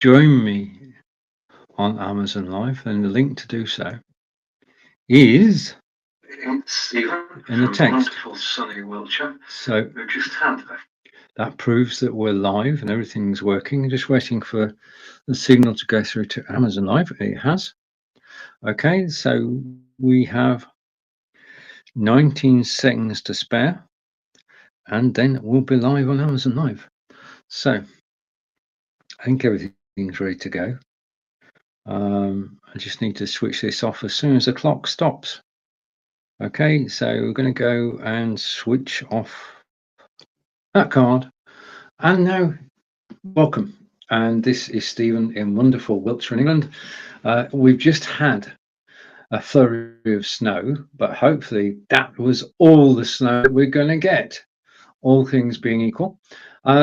join me on Amazon Live, and the link to do so is Stephen in the from text. wonderful sunny Wiltshire. So We've just had that proves that we're live and everything's working. Just waiting for the signal to go through to Amazon Live. It has. Okay, so we have 19 seconds to spare, and then we'll be live on Amazon Live. So I think everything's ready to go. I just need to switch this off as soon as the clock stops. Okay, so we're going to go and switch off that card. And now, welcome. And this is Stephen in wonderful Wiltshire, England. We've just had a flurry of snow, but hopefully that was all the snow that we're going to get, all things being equal.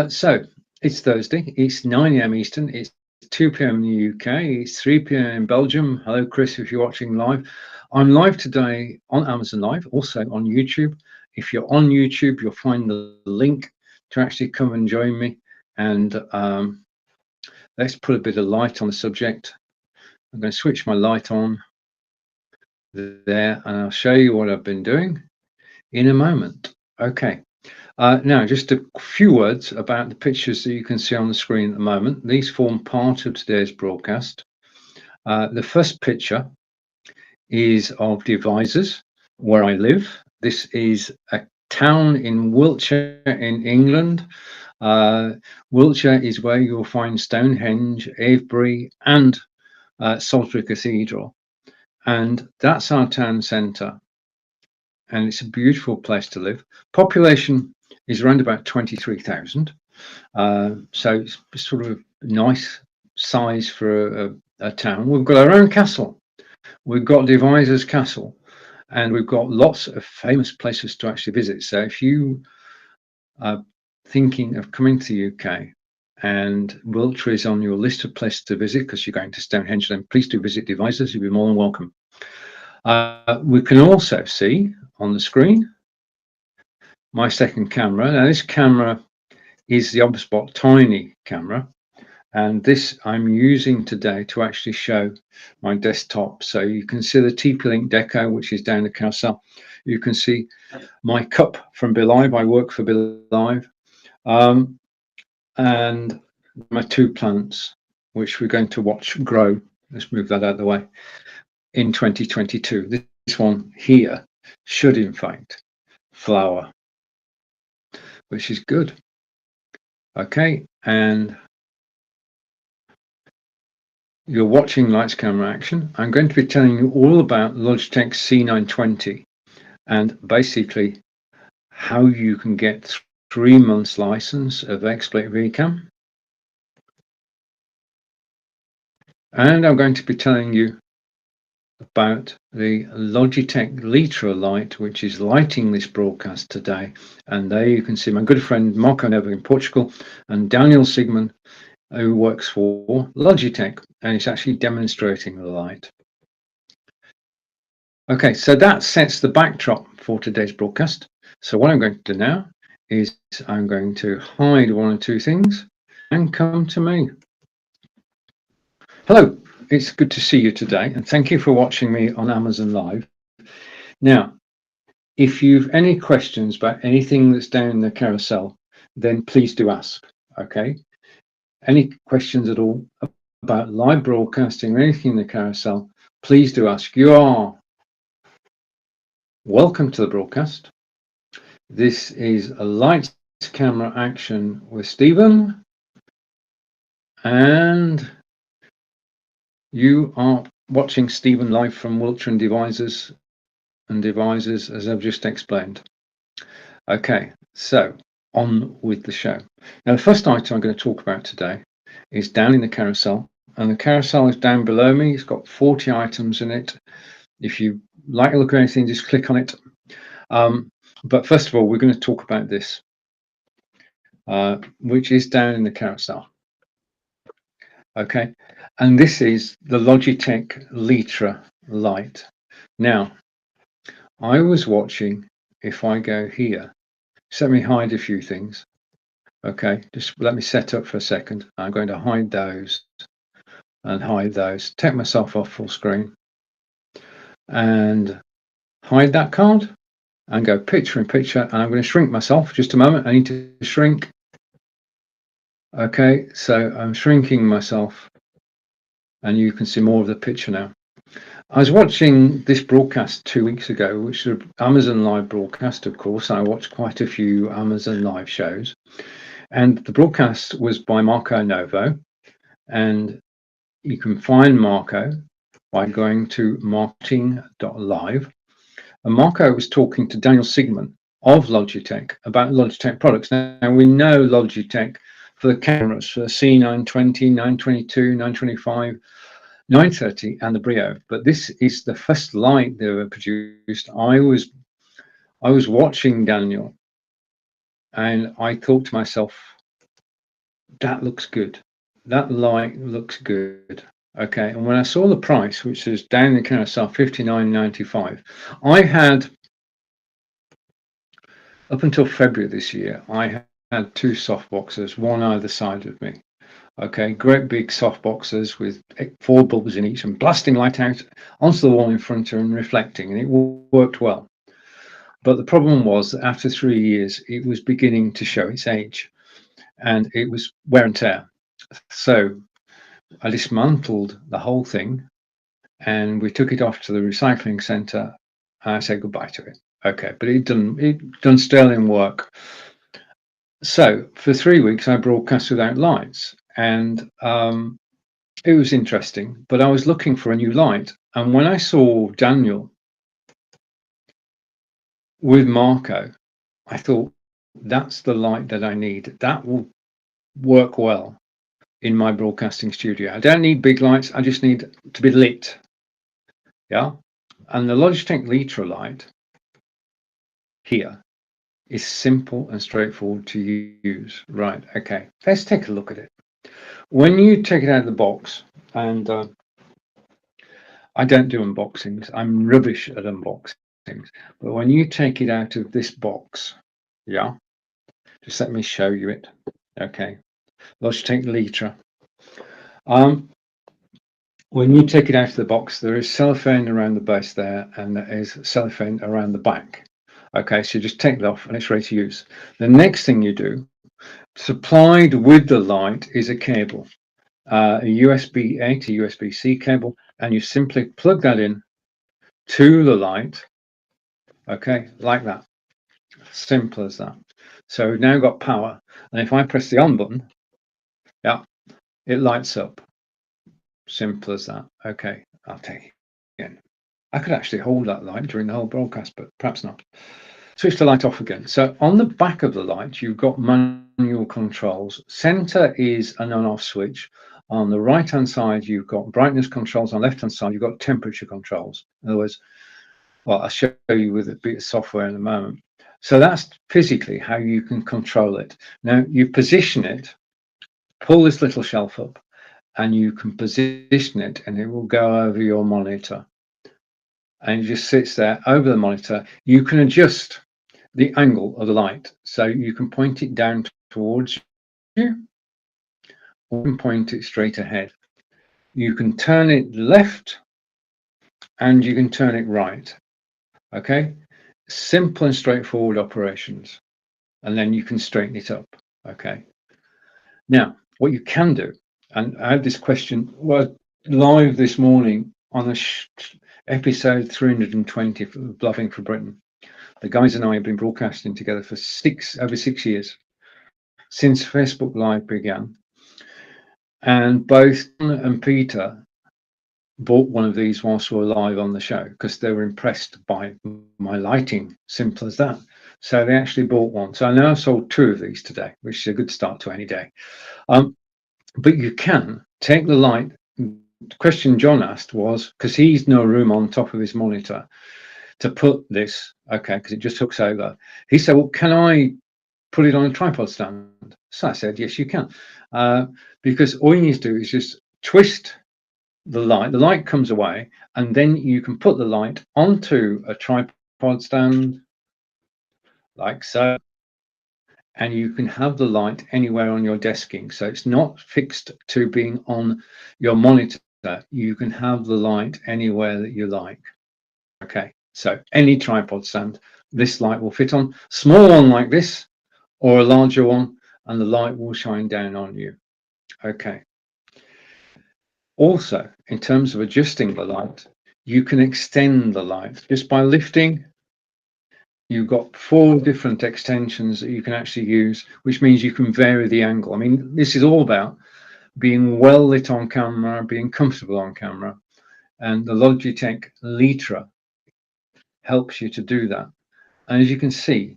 So it's Thursday, it's 9 a.m. Eastern, it's 2 p.m. in the UK, it's 3 p.m. in Belgium. Hello, Chris, if you're watching live. I'm live today on Amazon Live, also on YouTube. If you're on YouTube, you'll find the link to actually come and join me. And let's put a bit of light on the subject. I'm going to switch my light on there, and I'll show you what I've been doing in a moment. Okay. Now, just a few words about the pictures that you can see on the screen at the moment. These form part of today's broadcast. The first picture is of Devizes, where I live. This is a town in Wiltshire in England. Wiltshire is where you'll find Stonehenge, Avebury, and Salisbury Cathedral. And that's our town centre. And it's a beautiful place to live. Population is around about 23,000. So it's sort of a nice size for a town. We've got our own castle. We've got Devizes Castle, and we've got lots of famous places to actually visit. So if you are thinking of coming to the UK and Wiltshire is on your list of places to visit because you're going to Stonehenge, then please do visit Devizes. You'll be more than welcome. We can also see on the screen my second camera. Now this camera is the ObSpot Tiny camera, and this I'm using today to actually show my desktop. So you can see the TP-Link Deco, which is down the carousel. You can see my cup from Belive. I work for Belive, and my two plants, which we're going to watch grow. Let's move that out of the way. In 2022, this one here should in fact flower, which is good. Okay, and you're watching Lights Camera Action. I'm going to be telling you all about Logitech C920 and basically how you can get 3 months license of XSplit VCam. And I'm going to be telling you about the Logitech Lytra light, which is lighting this broadcast today. And there you can see my good friend Marco Neva in Portugal and Daniel Sigmund, who works for Logitech, and it's actually demonstrating the light. Okay, so that sets the backdrop for today's broadcast. So what I'm going to do now is I'm going to hide one or two things and come to me. Hello, it's good to see you today, and thank you for watching me on Amazon Live. Now, if you've any questions about anything that's down in the carousel, then please do ask, okay? Any questions at all about live broadcasting or anything in the carousel, please do ask. You are welcome to the broadcast. This is a Lights Camera Action with Stephen, and you are watching Stephen live from Wiltshire and Devizes, as I've just explained. Okay, so on with the show. Now, the first item I'm going to talk about today is down in the carousel, and the carousel is down below me. It's got 40 items in it. If you like to look at anything, just click on it. But first of all, we're going to talk about this, which is down in the carousel. Okay, and this is the Logitech Lytra light. Now, I was watching, if I go here, so let me hide a few things. Okay, just let me set up for a second. I'm going to hide those. and hide those. Take myself off full screen and hide that card and go picture in picture. And I'm going to shrink myself. Just a moment. I need to shrink. Okay, so I'm shrinking myself and you can see more of the picture now. I was watching this broadcast 2 weeks ago, which is an Amazon Live broadcast, of course. I watched quite a few Amazon Live shows. And the broadcast was by Marco Novo. And you can find Marco by going to marketing.live. And Marco was talking to Daniel Sigmund of Logitech about Logitech products. Now, we know Logitech for the cameras, for the C920, 922, 925, 930 and the Brio, but this is the first light they were produced. I was watching Daniel and I thought to myself, that looks good. That light looks good. Okay, and when I saw the price, which is down the carousel, $59.95, I had, up until February this year, I had 2 soft boxes, one either side of me. Okay, great big soft boxes with 4 bulbs in each and blasting light out onto the wall in front and reflecting, and it worked well. But the problem was that after 3 years, it was beginning to show its age and it was wear and tear. So I dismantled the whole thing and we took it off to the recycling centre and I said goodbye to it. Okay, but it done sterling work. So for 3 weeks, I broadcast without lights. And it was interesting, but I was looking for a new light. And when I saw Daniel with Marco, I thought, that's the light that I need. That will work well in my broadcasting studio. I don't need big lights. I just need to be lit. Yeah. And the Logitech Lytra light here is simple and straightforward to use. Right. Okay. Let's take a look at it. When you take it out of the box, and I don't do unboxings, I'm rubbish at unboxings, but when you take it out of this box, yeah, just let me show you it. Okay, Logitech Lytra. When you take it out of the box, there is cellophane around the base there, and there is cellophane around the back. Okay, so you just take it off and it's ready to use. The next thing you do, supplied with the light is a cable. A USB-A to USB-C cable, and you simply plug that in to the light. Okay, like that. Simple as that. So we've now got power, and if I press the on button, yeah, it lights up. Simple as that. Okay, I'll take it again. I could actually hold that light during the whole broadcast, but perhaps not. Switch the light off again. So on the back of the light, you've got manual controls. Center is an on-off switch. On the right-hand side, you've got brightness controls. On the left-hand side, you've got temperature controls. In other words, well, I'll show you with a bit of software in a moment. So that's physically how you can control it. Now, you position it, pull this little shelf up, and you can position it, and it will go over your monitor. And it just sits there over the monitor. You can adjust the angle of the light. So you can point it down towards you, or you can point it straight ahead. You can turn it left and you can turn it right. Okay, simple and straightforward operations. And then you can straighten it up. Okay, now what you can do, and I had this question live this morning on episode 320 for Bluffing for Britain. The guys and I have been broadcasting together for over 6 years, since Facebook Live began. And both John and Peter bought one of these whilst we were live on the show because they were impressed by my lighting. Simple as that. So they actually bought one. So I now sold 2 of these today, which is a good start to any day. But you can take the light. The question John asked was, because he's no room on top of his monitor to put this, okay, because it just hooks over. He said, well, can I put it on a tripod stand? So I said, yes, you can. Because all you need to do is just twist the light comes away, and then you can put the light onto a tripod stand like so, and you can have the light anywhere on your desking. So it's not fixed to being on your monitor. You can have the light anywhere that you like. Okay, so any tripod stand, this light will fit on. Small one like this, or a larger one, and the light will shine down on you. Okay. Also, in terms of adjusting the light, you can extend the light just by lifting. You've got 4 different extensions that you can actually use, which means you can vary the angle. I mean, this is all about being well lit on camera, being comfortable on camera, and the Logitech Lytra helps you to do that. And as you can see,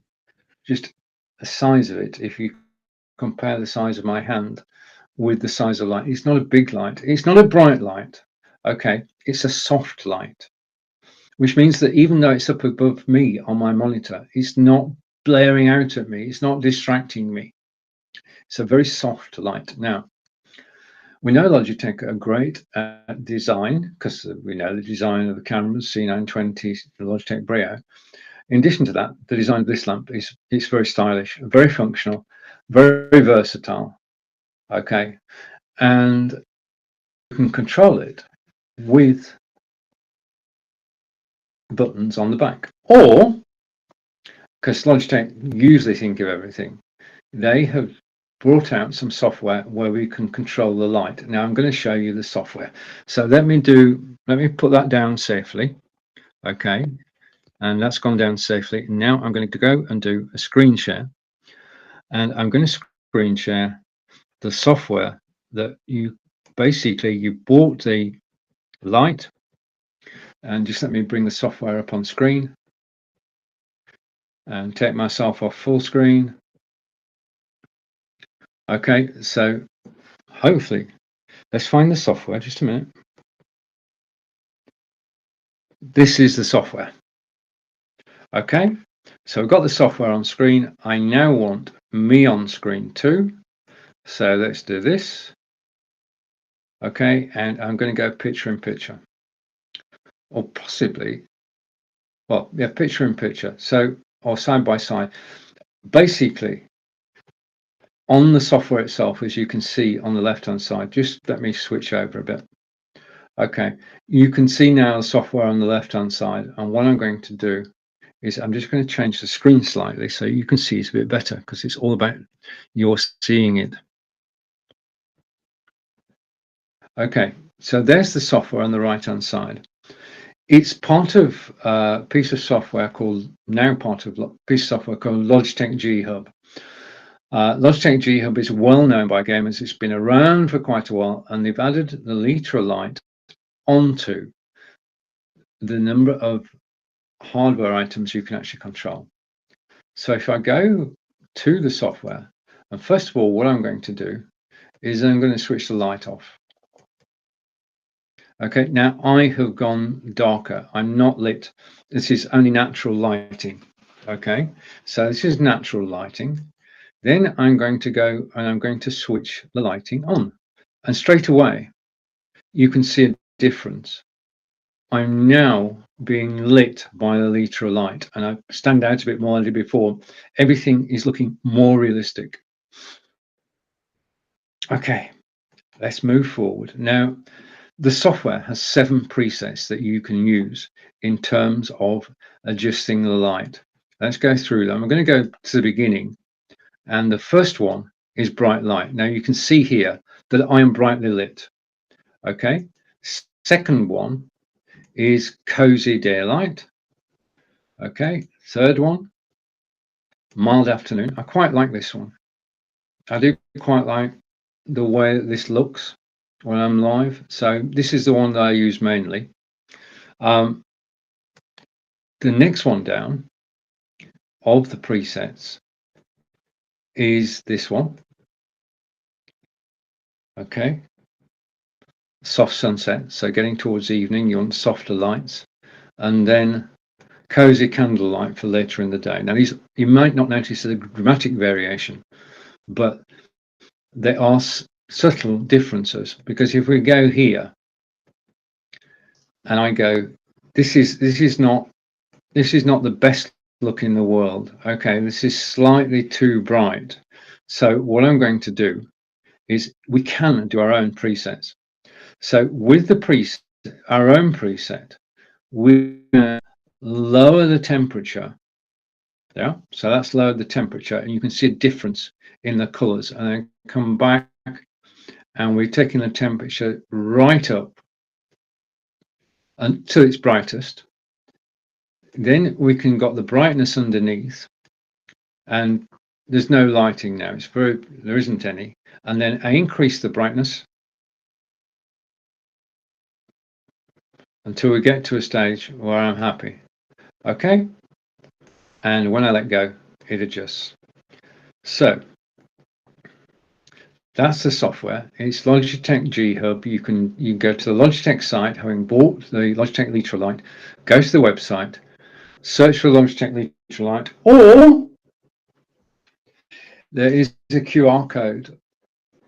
just the size of it, if you compare the size of my hand with the size of light, it's not a big light, it's not a bright light. Okay, it's a soft light, which means that even though it's up above me on my monitor, it's not blaring out at me, it's not distracting me. It's a very soft light. Now, we know Logitech are great at design, because we know the design of the cameras, C920, the Logitech Brio. In addition to that, the design of this lamp is very stylish, very functional, very versatile. Okay, and you can control it with buttons on the back, or, because Logitech usually think of everything, they have brought out some software where we can control the light. Now I'm going to show you the software. So let me put that down safely. Okay, and that's gone down safely. Now I'm going to go and do a screen share, and I'm going to screen share the software that you bought the light. And just let me bring the software up on screen and take myself off full screen. Okay, so hopefully, let's find the software, just a minute. This is the software. Okay, so I've got the software on screen. I now want me on screen too. So let's do this. Okay, and I'm going to go picture in picture. Or possibly, well, yeah, picture in picture. So, or side by side. Basically, on the software itself, as you can see on the left-hand side, just let me switch over a bit. Okay, you can see now the software on the left-hand side, and what I'm going to do is I'm just going to change the screen slightly so you can see it a bit better, because it's all about you're seeing it. Okay, so there's the software on the right-hand side. It's part of a piece of software called Logitech G Hub. Logitech G Hub is well known by gamers. It's been around for quite a while, and they've added the Lytra light onto the number of hardware items you can actually control. So if I go to the software, and first of all, what I'm going to do is I'm going to switch the light off. Okay, now I have gone darker. I'm not lit. This is only natural lighting. Okay, so this is natural lighting. Then I'm going to go and I'm going to switch the lighting on. And straight away, you can see a difference. I'm now being lit by the Lytra light, and I stand out a bit more than I did before. Everything is looking more realistic. Okay, let's move forward. Now, the software has 7 presets that you can use in terms of adjusting the light. Let's go through them. I'm going to go to the beginning, and the first one is bright light. Now you can see here that I am brightly lit. Okay, second one is cozy daylight. Okay, third one, mild afternoon. I quite like this one. I do quite like the way that this looks when I'm live. So this is the one that I use mainly. The next one down of the presets is this one. Okay, soft sunset. So getting towards evening, you want softer lights, and then cozy candlelight for later in the day. Now these, you might not notice a dramatic variation, but there are subtle differences, because if we go here and I go, this is not the best look in the world. Okay, this is slightly too bright. So what I'm going to do is we can do our own presets. So with the preset, our own preset, we lower the temperature. Yeah, so that's lowered the temperature, and you can see a difference in the colors. And then come back, and we're taking the temperature right up until it's brightest. Then we can got the brightness underneath, and there's no lighting now. There isn't any. And then I increase the brightness until we get to a stage where I'm happy. Okay, and when I let go, it adjusts. So that's the software. It's Logitech G Hub. You can go to the Logitech site, having bought the Logitech Lytra light, go to the website, search for Logitech Lytra light, or there is a QR code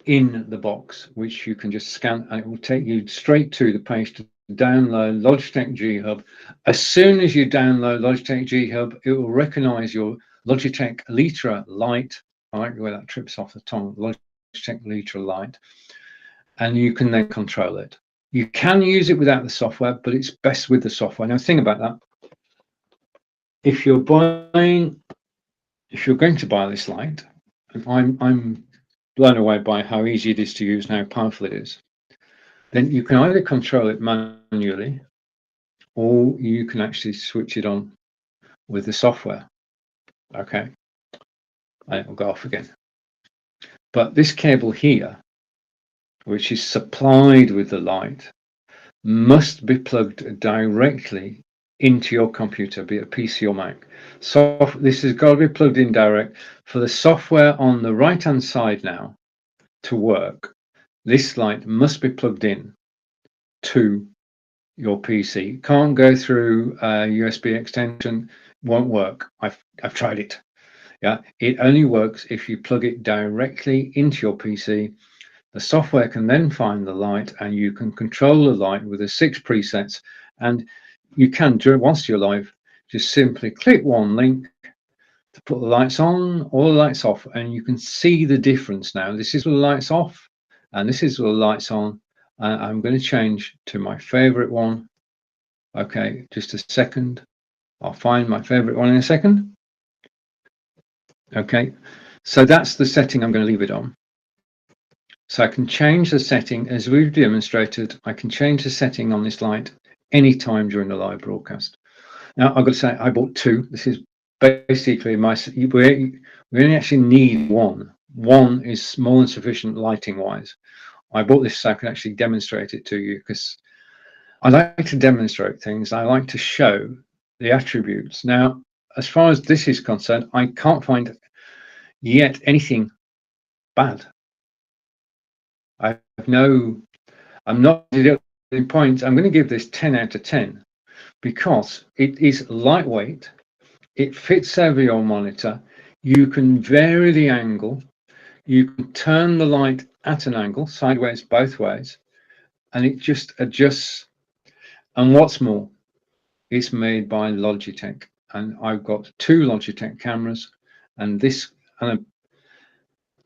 in the box which you can just scan, and it will take you straight to the page to download Logitech G Hub. As soon as you download Logitech G Hub, it will recognize your Logitech Lytra light. I like the way that trips off the tongue. Logitech Lytra light, and you can then control it. You can use it without the software, but it's best with the software. Now think about that. If you're going to buy this light, and I'm blown away by how easy it is to use and how powerful it is, then you can either control it manually, or you can actually switch it on with the software. Okay, and it will go off again. But this cable here, which is supplied with the light, must be plugged directly into your computer, be it a PC or Mac. So this has got to be plugged in direct. For the software on the right hand side now to work, this light must be plugged in to your PC. Can't go through a USB extension, won't work. I've tried it. Yeah, it only works if you plug it directly into your PC. The software can then find the light, and you can control the light with the 6 presets. And you can, once you're live, just simply click one link to put the lights on or the lights off, and you can see the difference now. This is with the lights off, and this is with the lights on. I'm going to change to my favorite one. Okay, just a second. I'll find my favorite one in a second. Okay, so that's the setting I'm going to leave it on. So I can change the setting, as we've demonstrated. I can change the setting on this light anytime during the live broadcast. Now, I've got to say, I bought 2. This is basically we only actually need one. One is more than sufficient lighting wise. I bought this so I can actually demonstrate it to you, because I like to demonstrate things. I like to show the attributes. Now, as far as this is concerned, I can't find yet anything bad. I'm not in points. I'm going to give this 10 out of 10 because it is lightweight. It fits over your monitor. You can vary the angle. You can turn the light at an angle, sideways, both ways, and it just adjusts. And what's more, it's made by Logitech, and I've got 2 Logitech cameras, and this, and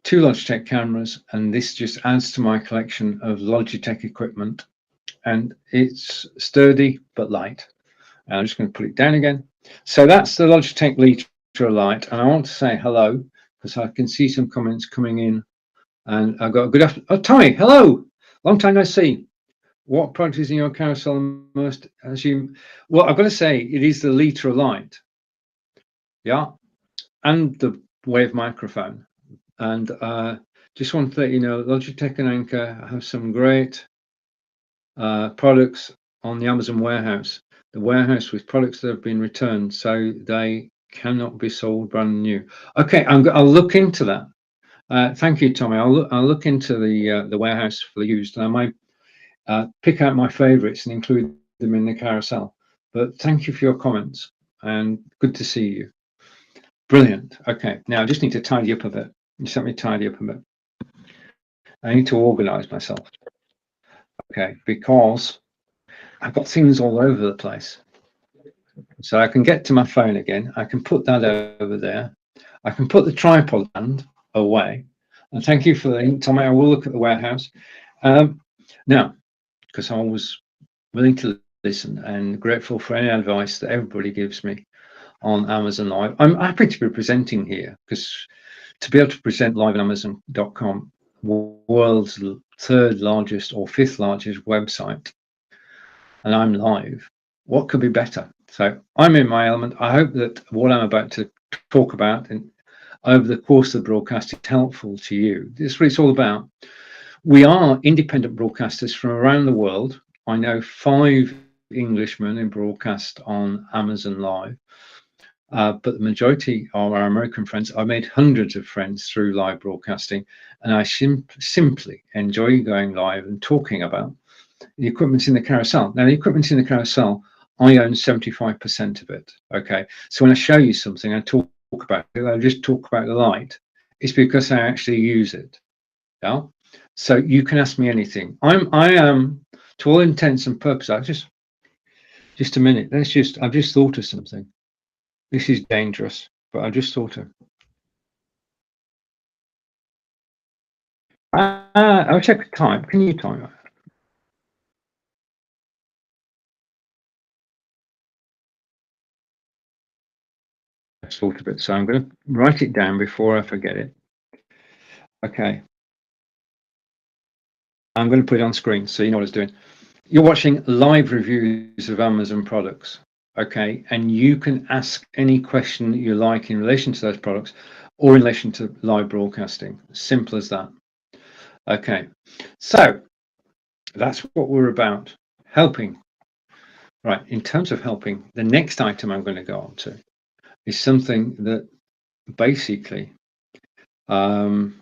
2 Logitech cameras, and this just adds to my collection of Logitech equipment. And it's sturdy but light. And I'm just going to put it down again. So that's the Logitech Lytra light, and I want to say hello because I can see some comments coming in. And I've got a good afternoon. Oh, Tommy, hello, long time no see. What product is in your carousel most? Well, I've got to say it is the Lytra light, yeah, and the Wave microphone. And just want to let you know, Logitech and Anchor have some great products on the Amazon warehouse. The warehouse with products that have been returned, so they cannot be sold brand new. Okay, I'll look into that. Thank you, Tommy. I'll look into the warehouse for the used, and I might pick out my favourites and include them in the carousel. But thank you for your comments, and good to see you. Brilliant. Okay, now I just need to tidy up a bit. Just let me tidy up a bit. I need to organise myself. Okay, because I've got things all over the place. So I can get to my phone again. I can put that over there. I can put the tripod stand away. And thank you for the link, Tommy. I will look at the warehouse. Now, because I was willing to listen and grateful for any advice that everybody gives me on Amazon Live. I'm happy to be presenting here because to be able to present live on Amazon.com, world's third largest or fifth largest website, and I'm live, what could be better? So I'm in my element. I hope that what I'm about to talk about and over the course of the broadcast is helpful to you. This is what it's all about. We are independent broadcasters from around the world. I know 5 Englishmen in broadcast on Amazon Live, but the majority are our American friends. I made hundreds of friends through live broadcasting, and I simply enjoy going live and talking about the equipment in the carousel. Now, the equipment in the carousel, I own 75% of it. Okay, so when I show you something, I talk about it. I just talk about the light. It's because I actually use it. Yeah. So you can ask me anything. I am, to all intents and purposes. Just a minute. I've just thought of something. This is dangerous, but I just thought of. I'll check the time. Can you time it? I thought of it, so I'm going to write it down before I forget it. Okay. I'm going to put it on screen so you know what it's doing. You're watching live reviews of Amazon products, okay? And you can ask any question that you like in relation to those products or in relation to live broadcasting. Simple as that. Okay, so that's what we're about, helping. Right, in terms of helping, the next item I'm going to go on to is something that basically, okay,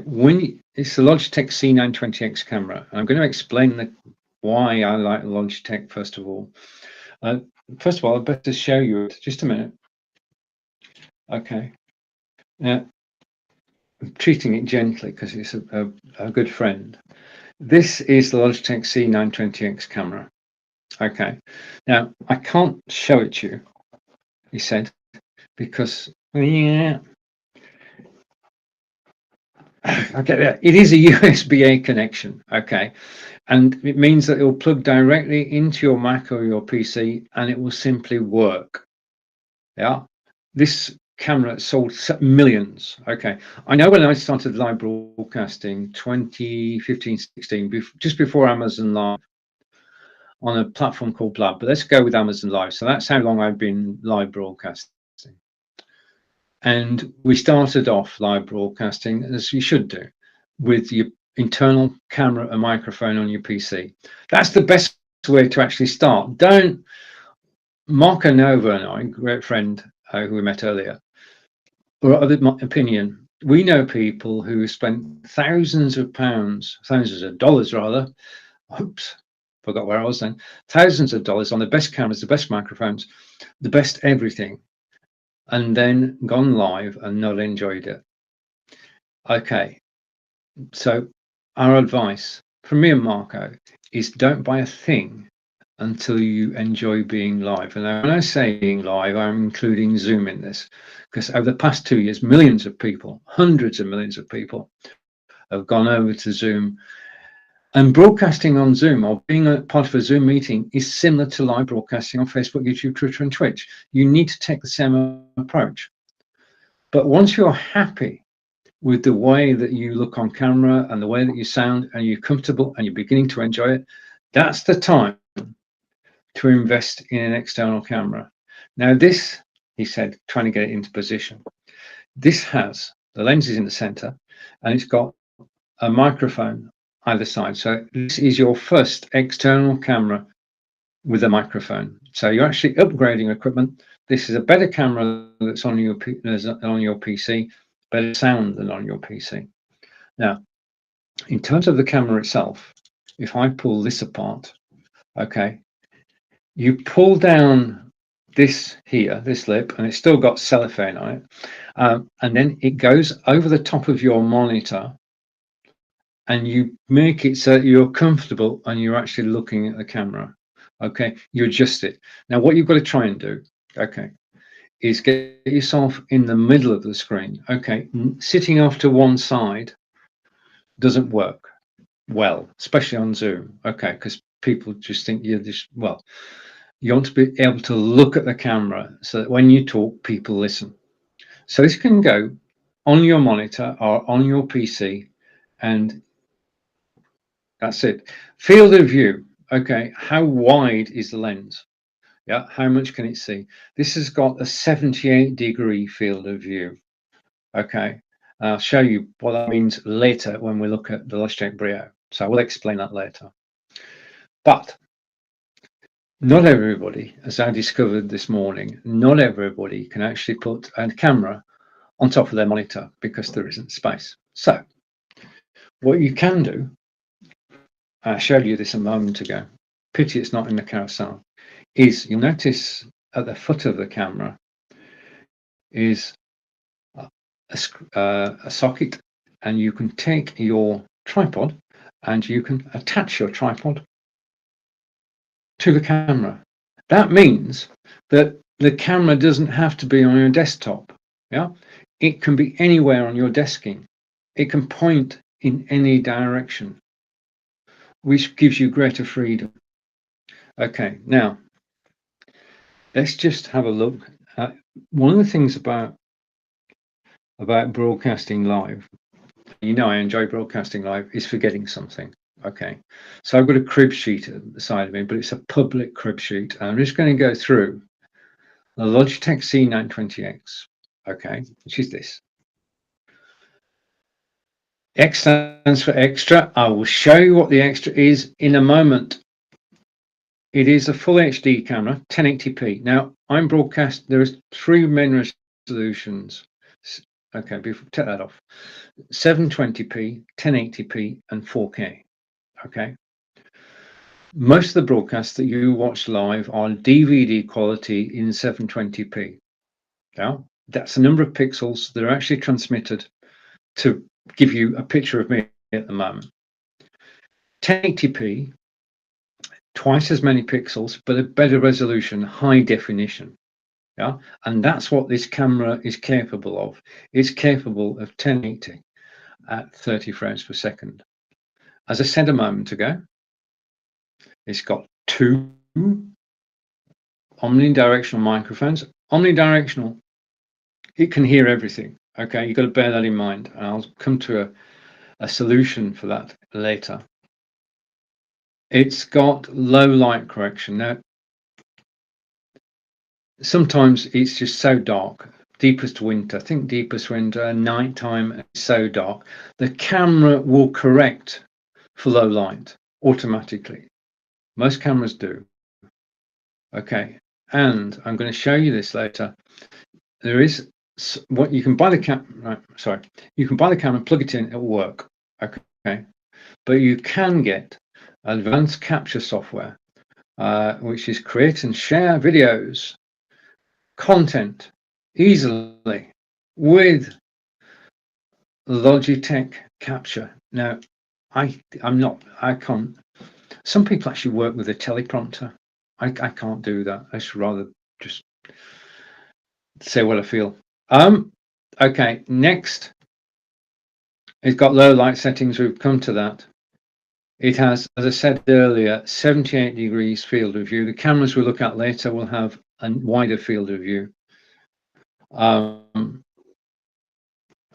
when it's the Logitech C920X camera, I'm going to explain why I like Logitech first of all. First of all, I'd better show you it. Just a minute. Okay. Now, I'm treating it gently because it's a good friend. This is the Logitech C920X camera. Okay. Now, I can't show it to you, he said, because, yeah, okay, it is a USB-A connection, okay, and it means that it will plug directly into your Mac or your PC and it will simply work. Yeah, this camera sold millions. Okay, I know when I started live broadcasting 2015-16, just before Amazon Live, on a platform called Blab, but let's go with Amazon Live. So that's how long I've been live broadcasting. And we started off live broadcasting, as you should do, with your internal camera and microphone on your PC. That's the best way to actually start. Don't, Marco Nova and I, great friend who we met earlier, or other opinion, we know people who spent thousands of dollars rather, oops, forgot where I was then, thousands of dollars on the best cameras, the best microphones, the best everything, and then gone live and not enjoyed it. Okay, so our advice from me and Marco is don't buy a thing until you enjoy being live. And when I say being live, I'm including Zoom in this, because over the past 2 years, millions of people, hundreds of millions of people have gone over to Zoom. And broadcasting on Zoom or being a part of a Zoom meeting is similar to live broadcasting on Facebook, YouTube, Twitter, and Twitch. You need to take the same approach. But once you're happy with the way that you look on camera and the way that you sound and you're comfortable and you're beginning to enjoy it, that's the time to invest in an external camera. Now this, he said, trying to get it into position. This has the lenses in the center and it's got a microphone either side. So this is your first external camera with a microphone. So you're actually upgrading equipment. This is a better camera that's on your PC, better sound than on your PC. Now, in terms of the camera itself, if I pull this apart, okay, you pull down this here, this lip, and it's still got cellophane on it, and then it goes over the top of your monitor, and you make it so that you're comfortable and you're actually looking at the camera. Okay, you adjust it. Now, what you've got to try and do, okay, is get yourself in the middle of the screen. Okay, sitting off to one side doesn't work well, especially on Zoom. Okay, because people just think you're just, well, you want to be able to look at the camera so that when you talk, people listen. So this can go on your monitor or on your PC, and that's it. Field of view. Okay, how wide is the lens? Yeah, how much can it see? This has got a 78-degree field of view. Okay, I'll show you what that means later when we look at the Logitech Brio. So I will explain that later. But not everybody, as I discovered this morning, not everybody can actually put a camera on top of their monitor because there isn't space. So what you can do, I showed you this a moment ago, pity it's not in the carousel, is you'll notice at the foot of the camera is a socket, and you can take your tripod and you can attach your tripod to the camera. That means that the camera doesn't have to be on your desktop. Yeah, it can be anywhere on your desking. It can point in any direction, which gives you greater freedom. Okay, now let's just have a look at one of the things about broadcasting live. You know, I enjoy broadcasting live, is forgetting something. Okay, so I've got a crib sheet at the side of me, but it's a public crib sheet. I'm just going to go through the Logitech C920X, okay, which is this. X stands for extra. I will show you what the extra is in a moment. It is a full HD camera, 1080p. Now, I'm broadcast, there's 3 main resolutions. Okay, take that off. 720p, 1080p, and 4K. Okay. Most of the broadcasts that you watch live are DVD quality in 720p. Now, that's the number of pixels that are actually transmitted to give you a picture of me at the moment. 1080p, twice as many pixels, but a better resolution, high definition. Yeah, and that's what this camera is capable of. It's capable of 1080 at 30 frames per second. As I said a moment ago, it's got 2 omnidirectional microphones. Omnidirectional, it can hear everything. Okay, you've got to bear that in mind, and I'll come to a solution for that later. It's got low light correction. Now, sometimes it's just so dark. Deepest winter, think deepest winter, nighttime, it's so dark. The camera will correct for low light automatically. Most cameras do. Okay, and I'm going to show you this later. There is what you can buy the camera. Right, sorry, you can buy the camera, plug it in, it will work. Okay, but you can get advanced capture software, which is create and share videos, content easily with Logitech Capture. Now, I can't. Some people actually work with a teleprompter. I can't do that. I should rather just say what I feel. Okay, next. It's got low light settings. We've come to that. It has, as I said earlier, 78 degrees field of view. The cameras we'll look at later will have a wider field of view. And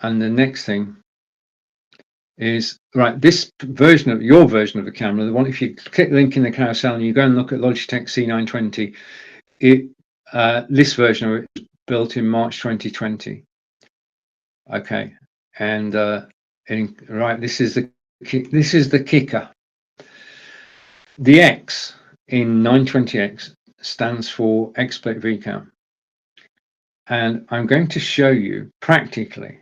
the next thing is, right, this version of your version of the camera, the one, if you click the link in the carousel and you go and look at Logitech C920, this version of it was built in March 2020. Okay, and right, this is the kicker. The X in 920X stands for XSplit VCam, and I'm going to show you practically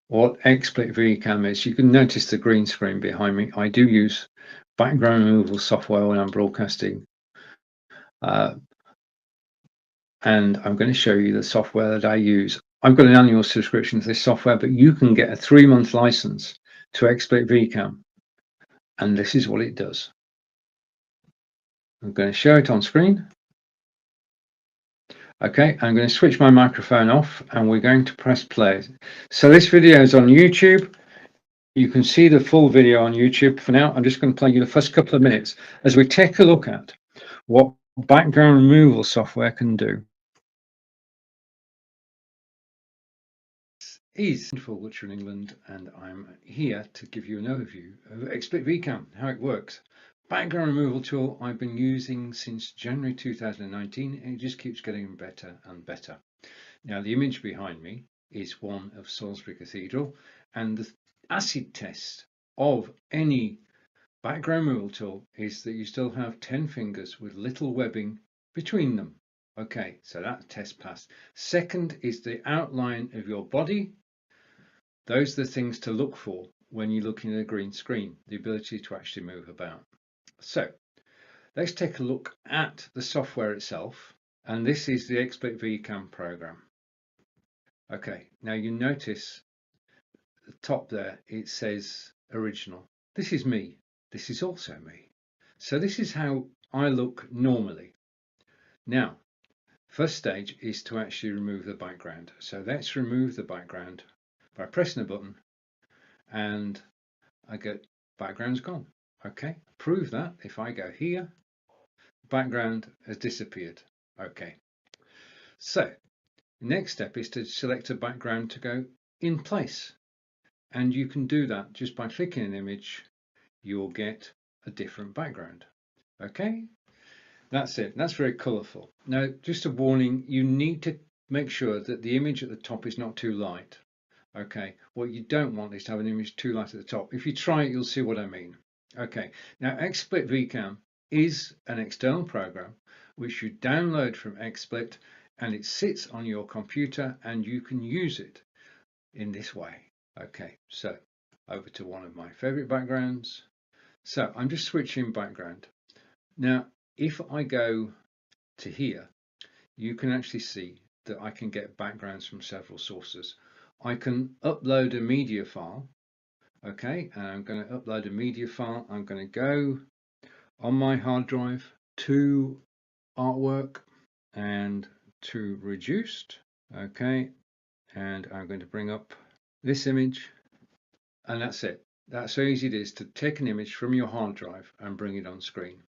what XSplit VCam is. You can notice the green screen behind me. I do use background removal software when I'm broadcasting, and I'm going to show you the software that I use. I've got an annual subscription to this software, but you can get a 3-month license to XSplit VCam, and this is what it does. I'm going to show it on screen. Okay, I'm going to switch my microphone off and we're going to press play. So this video is on YouTube. You can see the full video on YouTube. For now, I'm just going to play you the first couple of minutes as we take a look at what background removal software can do. Is for Lytra in England, and I'm here to give you an overview of XSplit VCam, how it works. Background removal tool I've been using since January 2019, and it just keeps getting better and better. Now the image behind me is one of Salisbury Cathedral, and the acid test of any background removal tool is that you still have 10 fingers with little webbing between them. Okay, so that test passed. Second is the outline of your body. Those are the things to look for when you're looking at a green screen, the ability to actually move about. So let's take a look at the software itself. And this is the XSplit VCam program. Okay, now you notice the top there, it says original. This is me. This is also me. So this is how I look normally. Now, first stage is to actually remove the background. So let's remove the background by pressing a button, and I get background's gone. Okay, prove that if I go here, background has disappeared. Okay, so the next step is to select a background to go in place, and you can do that just by clicking an image. You'll get a different background. Okay, that's it. That's very colorful. Now, just a warning, you need to make sure that the image at the top is not too light. Okay, what you don't want is to have an image too light at the top. If you try it, you'll see what I mean. Okay, now XSplit VCam is an external program which you download from XSplit, and it sits on your computer and you can use it in this way. Okay, so over to one of my favorite backgrounds. So I'm just switching background. Now, if I go to here, you can actually see that I can get backgrounds from several sources. I can upload a media file. Okay, and I'm going to upload a media file. I'm going to go on my hard drive to artwork and to reduced. Okay, and I'm going to bring up this image, and that's it. That's how easy it is to take an image from your hard drive and bring it on screen.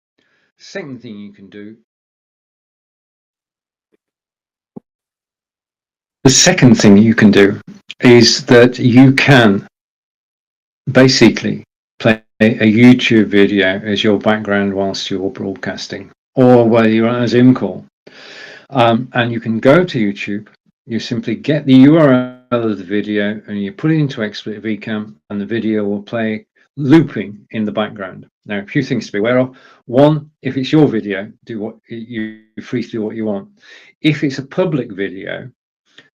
Second thing you can do. The second thing you can do is that you can basically play a YouTube video as your background whilst you're broadcasting, or whether you're on a Zoom call. And you can go to YouTube, you simply get the URL of the video and you put it into XSplit VCam, and the video will play looping in the background. Now, a few things to be aware of. One, if it's your video, do what you're free to do what you want. If it's a public video,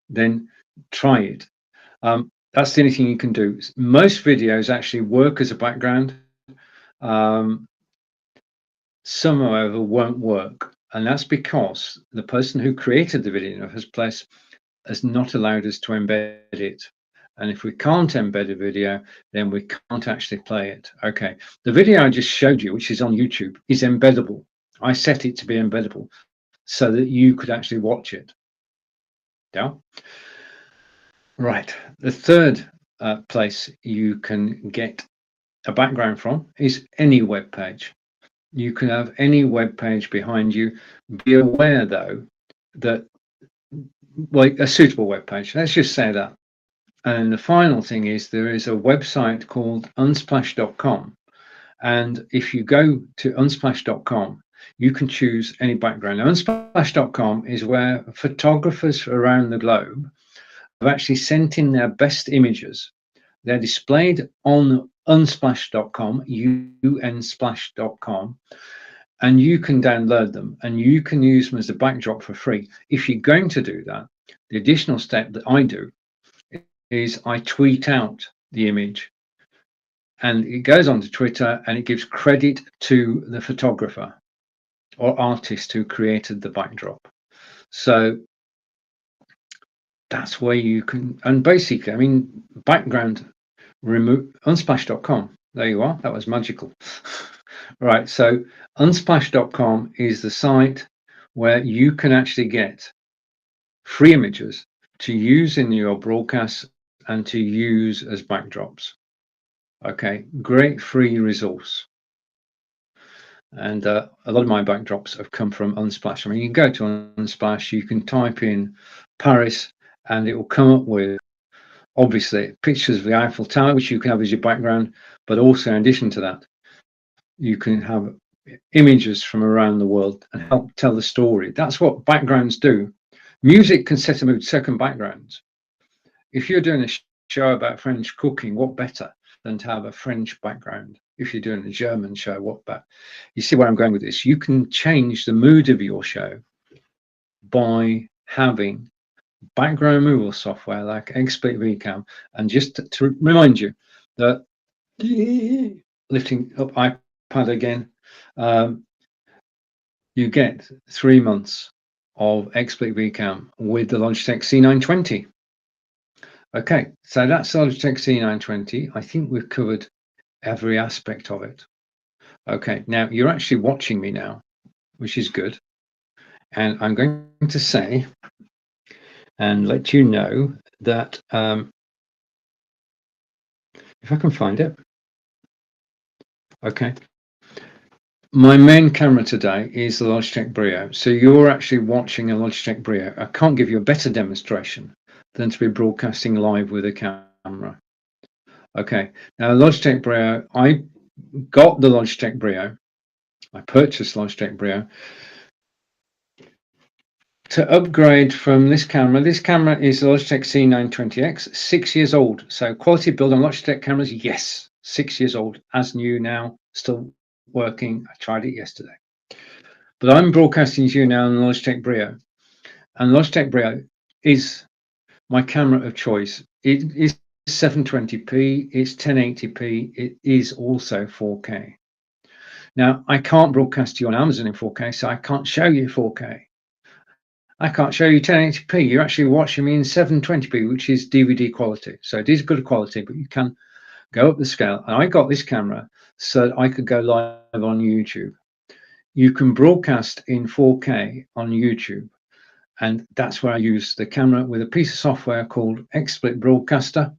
then try it. That's the only thing you can do. Most videos actually work as a background. Some, however, won't work, and that's because the person who created the video in the first place has not allowed us to embed it. And if we can't embed a video, then we can't actually play it. Okay, the video I just showed you, which is on YouTube, is embeddable. I set it to be embeddable so that you could actually watch it. Yeah. Right. The third place you can get a background from is any web page. You can have any web page behind you. Be aware, though, that a suitable web page. Let's just say that. And the final thing is there is a website called unsplash.com. And if you go to unsplash.com, you can choose any background. Now, unsplash.com is where photographers around the globe have actually sent in their best images. They're displayed on unsplash.com, unsplash.com, and you can download them and you can use them as a backdrop for free. If you're going to do that, the additional step that I do is I tweet out the image, and it goes onto Twitter and it gives credit to the photographer or artist who created the backdrop. So that's where you can, and basically, I mean, background remove unsplash.com. There you are. That was magical. Right, so unsplash.com is the site where you can actually get free images to use in your broadcasts and to use as backdrops. Okay, great free resource. And a lot of my backdrops have come from Unsplash. I mean, you can go to Unsplash, you can type in Paris, and it will come up with, obviously, pictures of the Eiffel Tower, which you can have as your background, but also in addition to that, you can have images from around the world and help tell the story. That's what backgrounds do. Music can set a mood, second backgrounds. If you're doing a show about French cooking, what better than to have a French background? If you're doing a German show, what better? You see where I'm going with this? You can change the mood of your show by having background removal software like XSplit VCam. And just to remind you that lifting up iPad again, you get 3 months of XSplit VCam with the Logitech C920. Okay, so that's Logitech C920. I think we've covered every aspect of it. Okay, now you're actually watching me now, which is good. And I'm going to say and let you know that if I can find it. Okay. My main camera today is the Logitech Brio. So you're actually watching a Logitech Brio. I can't give you a better demonstration than to be broadcasting live with a camera. Okay, now Logitech Brio, I got the Logitech Brio. I purchased Logitech Brio to upgrade from this camera. This camera is the Logitech C920X, 6 years old. So quality build on Logitech cameras, yes, 6 years old, as new now, still working. I tried it yesterday. But I'm broadcasting to you now on the Logitech Brio. And Logitech Brio is my camera of choice. It is 720p, it's 1080p, it is also 4K. Now, I can't broadcast to you on Amazon in 4K, so I can't show you 4K. I can't show you 1080p. You're actually watching me in 720p, which is DVD quality. So it is good quality, but you can go up the scale. And I got this camera so that I could go live on YouTube. You can broadcast in 4K on YouTube. And that's where I use the camera with a piece of software called XSplit Broadcaster,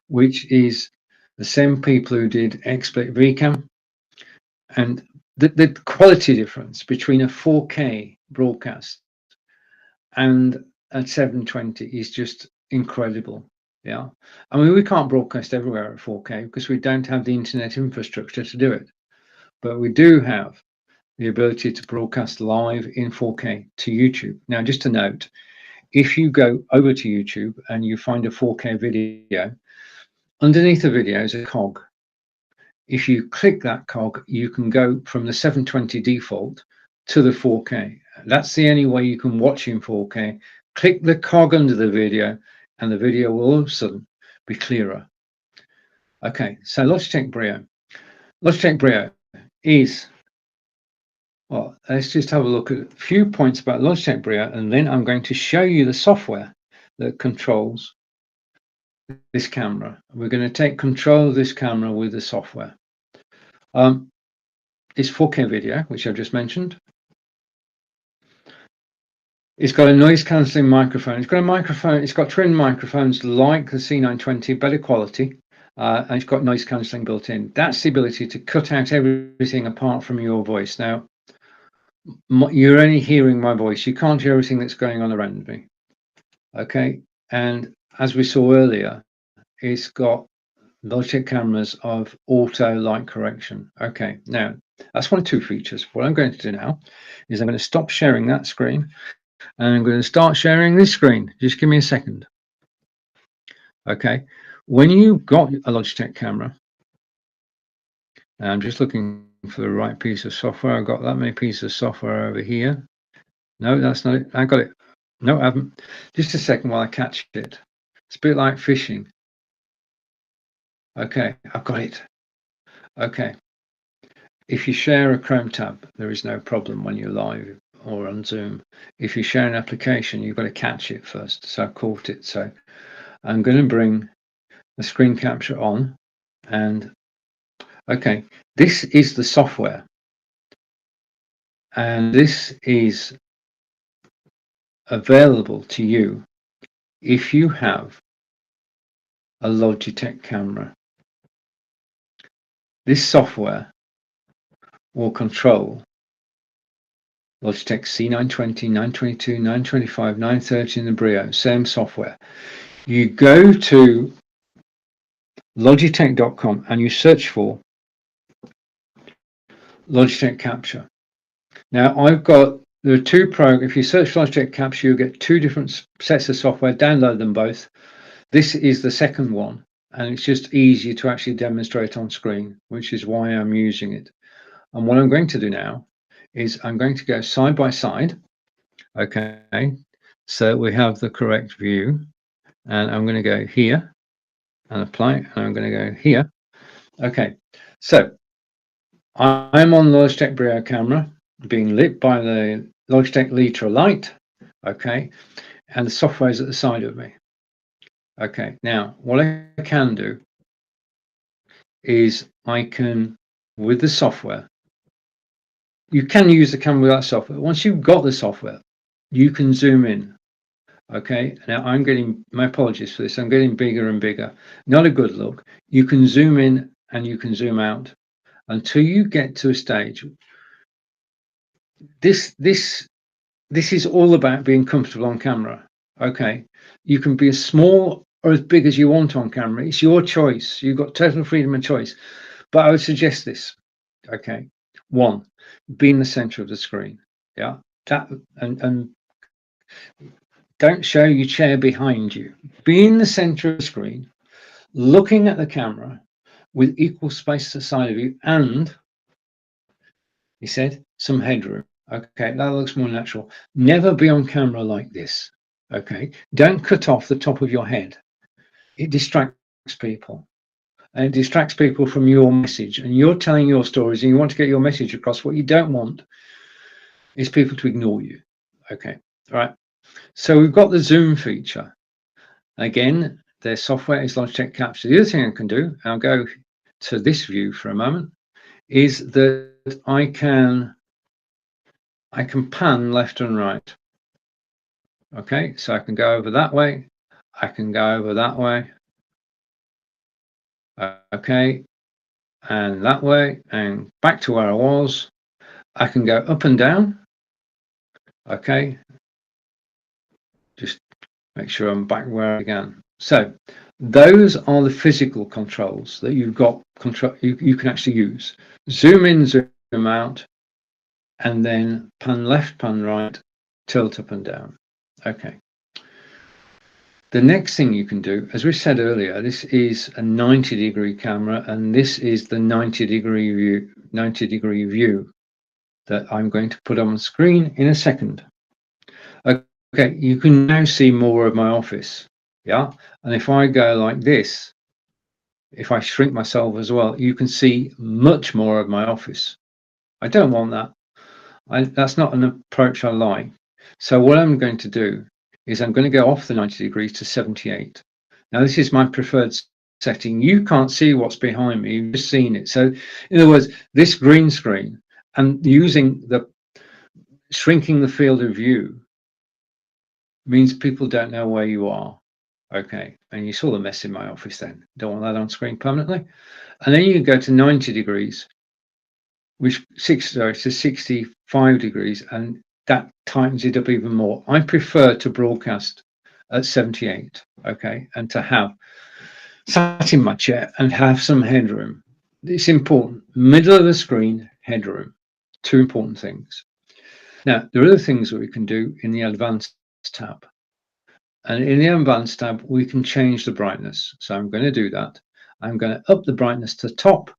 which is the same people who did XSplit VCam. And the quality difference between a 4K broadcast and at 720 is just incredible. Yeah, I mean, we can't broadcast everywhere at 4K because we don't have the internet infrastructure to do it, but we do have the ability to broadcast live in 4K to YouTube. Now, just a note, if you go over to YouTube and you find a 4K video, underneath the video is a cog. If you click that cog, you can go from the 720 default to the 4K. That's the only way you can watch in 4K. Click the cog under the video and the video will all of a sudden be clearer. Okay, so Logitech Brio. Logitech Brio is, well, let's just have a look at a few points about Logitech Brio, and then I'm going to show you the software that controls this camera. We're going to take control of this camera with the software. It's 4K video, which I've just mentioned. It's got a noise cancelling microphone. It's got a microphone. It's got twin microphones like the C920, better quality, and it's got noise cancelling built in. That's the ability to cut out everything apart from your voice. Now, you're only hearing my voice. You can't hear everything that's going on around me. Okay, and as we saw earlier, it's got Logitech cameras of auto light correction. Okay, now that's one of two features. What I'm going to do now is I'm going to stop sharing that screen and I'm going to start sharing this screen. Just give me a second. Okay, when you've got a Logitech camera, I'm just looking for the right piece of software. I've got that many pieces of software over here. No, that's not it. I got it. No, I haven't. Just a second while I catch it. It's a bit like fishing. Okay, I've got it. Okay. If you share a Chrome tab, there is no problem when you're live or on Zoom. If you share an application, you've got to catch it first. So I've caught it. So I'm going to bring the screen capture on, and Okay, this is the software, and this is available to you if you have a Logitech camera. This software will control Logitech C920, 922, 925, 930 in the Brio, same software. You go to logitech.com and you search for Logitech Capture. Now there are two programs. If you search Logitech Capture, you'll get two different sets of software. Download them both. This is the second one, and it's just easier to actually demonstrate on screen, which is why I'm using it. And what I'm going to do now is I'm going to go side by side. Okay, so we have the correct view, and I'm going to go here and apply, and I'm going to go here. Okay, so I'm on the Logitech Brio camera, being lit by the Logitech Lytra light. Okay, and the software is at the side of me. Okay, now what I can do is I can, with the software, you can use the camera without software. Once you've got the software, you can zoom in. Okay, now I'm getting, my apologies for this, I'm getting bigger and bigger. Not a good look. You can zoom in and you can zoom out until you get to a stage. This is all about being comfortable on camera. Okay, you can be as small or as big as you want on camera. It's your choice. You've got total freedom and choice. But I would suggest this. Okay, one, be in the center of the screen. Yeah, and don't show your chair behind you. Be in the center of the screen, looking at the camera with equal space to the side of you, and he said some headroom. Okay, that looks more natural. Never be on camera like this. Okay, don't cut off the top of your head. It distracts people. And it distracts people from your message. And you're telling your stories and you want to get your message across. What you don't want is people to ignore you. Okay, all right. So we've got the zoom feature. Again, their software is Logitech Capture. The other thing I can do, I'll go to this view for a moment, is that I can pan left and right. Okay, so I can go over that way, I can go over that way, okay, and that way, and back to where I was. I can go up and down, okay, just make sure I'm back where I began. So those are the physical controls that you've got you can actually use. Zoom in, zoom out, and then pan left, pan right, tilt up and down. Okay. The next thing you can do, as we said earlier, this is a 90-degree camera, and this is the 90-degree view that I'm going to put on the screen in a second. Okay, you can now see more of my office. Yeah, and if I go like this, if I shrink myself as well, you can see much more of my office. I don't want that. That's not an approach I like. So what I'm going to do is I'm going to go off the 90 degrees to 78. Now this is my preferred setting. You can't see what's behind me, you've just seen it. So in other words, this green screen and shrinking the field of view means people don't know where you are. Okay, and you saw the mess in my office then. Don't want that on screen permanently. And then you go to 90 degrees, which to 65 degrees, and that tightens it up even more. I prefer to broadcast at 78, okay, and to have sat in my chair and have some headroom. It's important. Middle of the screen, headroom. Two important things. Now, there are other things that we can do in the Advanced tab. And in the Advanced tab, we can change the brightness. So I'm going to do that. I'm going to up the brightness to top.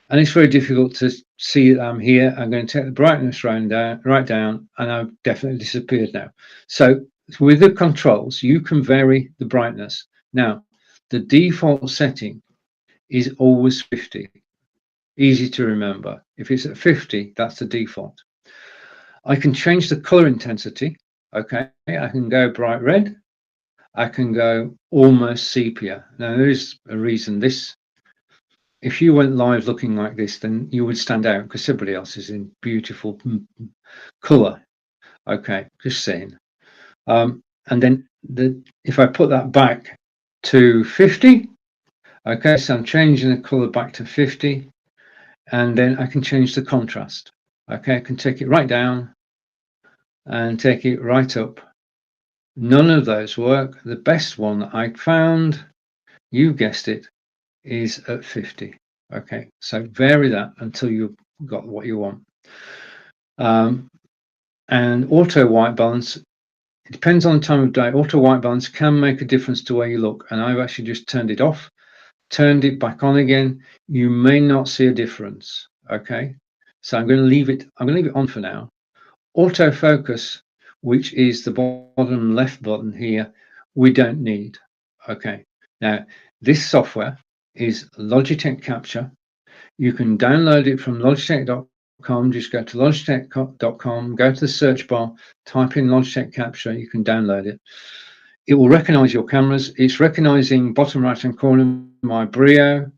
And it's very difficult to see that I'm here. I'm going to take the brightness right down, and I've definitely disappeared now. So with the controls, you can vary the brightness. Now, the default setting is always 50. Easy to remember. If it's at 50, that's the default. I can change the color intensity. Okay, I can go bright red. I can go almost sepia. Now, there is a reason this if you went live looking like this, then you would stand out because everybody else is in beautiful color. Okay, just saying. And then if I put that back to 50, okay, so I'm changing the color back to 50, and then I can change the contrast. Okay, I can take it right down and take it right up. None of those work. The best one that I found, you guessed it, is at 50. Okay, so vary that until you've got what you want. And auto white balance, it depends on the time of day. Auto white balance can make a difference to where you look, and I've actually just turned it off, turned it back on again. You may not see a difference. Okay, so I'm going to leave it on for now. Autofocus, which is the bottom left button here, we don't need. Okay, now this software is Logitech Capture. You can download it from logitech.com. Just go to logitech.com, go to the search bar, type in Logitech Capture. You can download it. It will recognize your cameras. It's recognizing bottom right hand corner my Brio,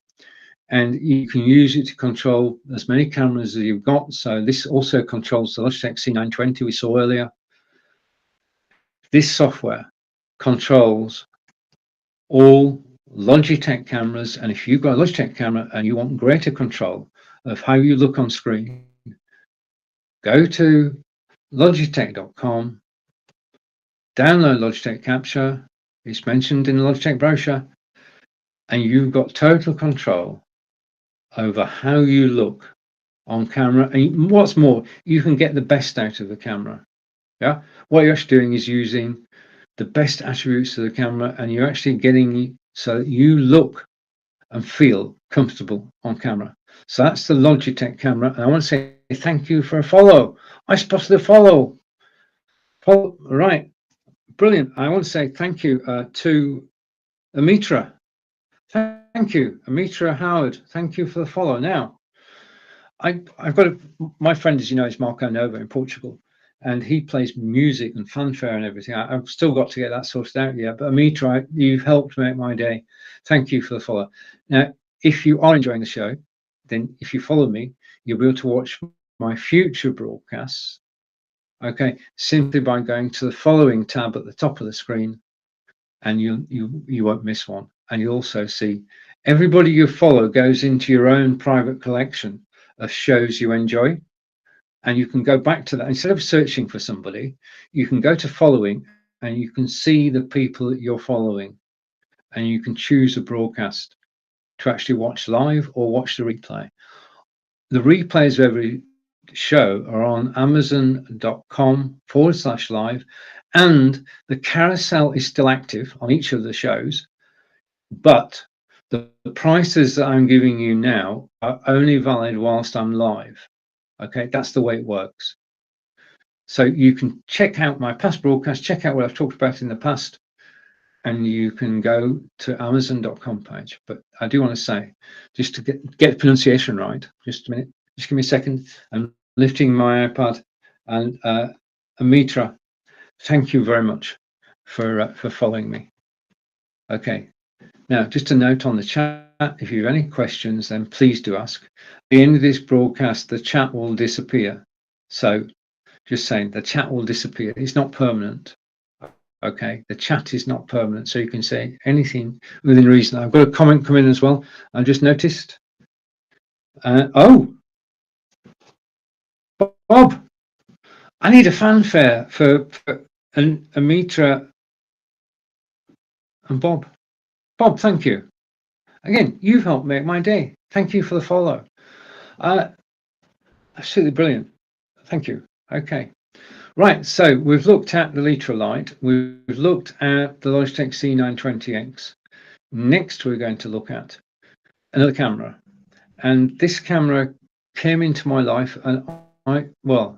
and you can use it to control as many cameras as you've got. So this also controls the Logitech C920 we saw earlier. This software controls all Logitech cameras, and if you've got a Logitech camera and you want greater control of how you look on screen, go to logitech.com, download Logitech Capture. It's mentioned in the Logitech brochure, and you've got total control over how you look on camera. And what's more, you can get the best out of the camera. Yeah, what you're actually doing is using the best attributes of the camera, and you're actually getting so that you look and feel comfortable on camera. So that's the Logitech camera, and I want to say thank you for a follow. I spotted a follow. Right, brilliant. I want to say thank you to Amitra. Thank you, Amitra Howard. Thank you for the follow. Now, I've got my friend, as you know, is Marco Nova in Portugal, and he plays music and fanfare and everything. I've still got to get that sorted out yet, but Amitra, you've helped make my day. Thank you for the follow. Now, if you are enjoying the show, then if you follow me, you'll be able to watch my future broadcasts, okay, simply by going to the following tab at the top of the screen, and you won't miss one. And you'll also see everybody you follow goes into your own private collection of shows you enjoy, and you can go back to that. Instead of searching for somebody, you can go to following, and you can see the people that you're following, and you can choose a broadcast to actually watch live or watch the replay. The replays of every show are on amazon.com/live, and the carousel is still active on each of the shows, but the prices that I'm giving you now are only valid whilst I'm live. Okay, that's the way it works. So you can check out my past broadcasts, check out what I've talked about in the past, and you can go to amazon.com page. But I do want to say, just to get the pronunciation right, just a minute, just give me a second. I'm lifting my iPad, and Amitra, thank you very much for following me. Okay, now just a note on the chat, if you have any questions, then please do ask. At the end of this broadcast, the chat will disappear. So just saying, the chat will disappear. It's not permanent. Okay, the chat is not permanent, so you can say anything within reason. I've got a comment come in as well. I just noticed. Oh, Bob, I need a fanfare for Amitra and Bob. Bob, thank you. Again, you've helped make my day. Thank you for the follow. Absolutely brilliant. Thank you. Okay. Right, so we've looked at the Lytra light. We've looked at the Logitech C920X. Next, we're going to look at another camera. And this camera came into my life, and well,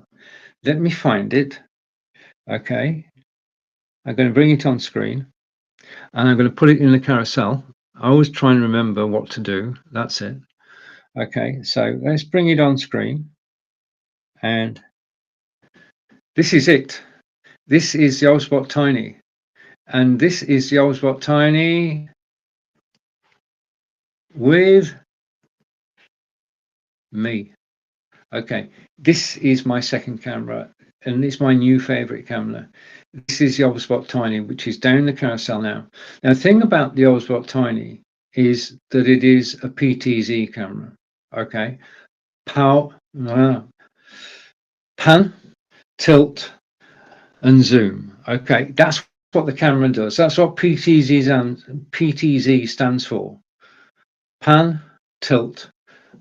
let me find it. Okay. I'm going to bring it on screen, and I'm going to put it in the carousel. I always try and remember what to do. That's it. Okay, so let's bring it on screen. And this is it. This is the Ultraspot Tiny. And this is the Ultraspot Tiny with me. Okay, this is my second camera, and it's my new favorite camera. This is the Ultraspot Tiny, which is down the carousel now. Now, the thing about the Ultraspot Tiny is that it is a PTZ camera. Okay, pan, tilt, and zoom. Okay, that's what the camera does. That's what PTZ stands for. Pan, tilt,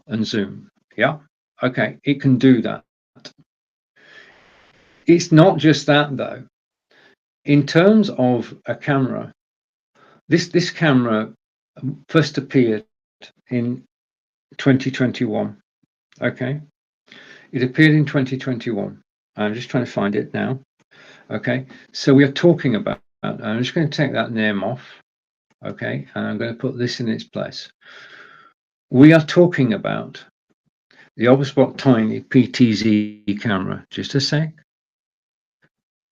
and zoom. Yeah. Okay, it can do that. It's not just that though. In terms of a camera, this camera first appeared in 2021. Okay, it appeared in 2021. I'm just trying to find it now. Okay, so we are talking about. I'm just going to take that name off. Okay, and I'm going to put this in its place. We are talking about the Ultraspot Tiny PTZ camera. Just a sec.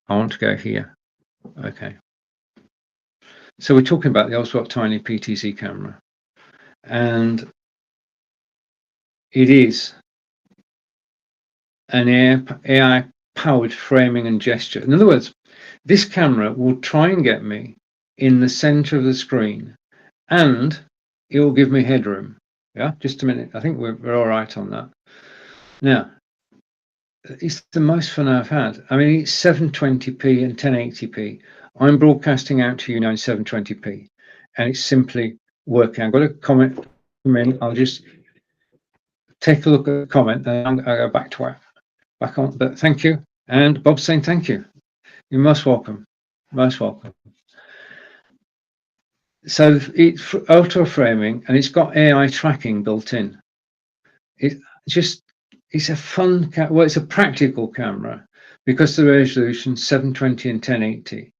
I want to go here. Okay. So we're talking about the Ultraspot Tiny PTZ camera, and it is an AI-powered framing and gesture. In other words, this camera will try and get me in the center of the screen, and it will give me headroom. Yeah, just a minute. I think we're all right on that. Now, it's the most fun I've had. I mean, it's 720p and 1080p. I'm broadcasting out to you now in 720p, and it's simply working. I've got a comment come in. I'll just take a look at the comment, and I'll go back on. But thank you. And Bob's saying thank you. You're most welcome. Most welcome. So it's auto framing, and it's got AI tracking built in. It's a fun well, it's a practical camera because the resolution 720 and 1080.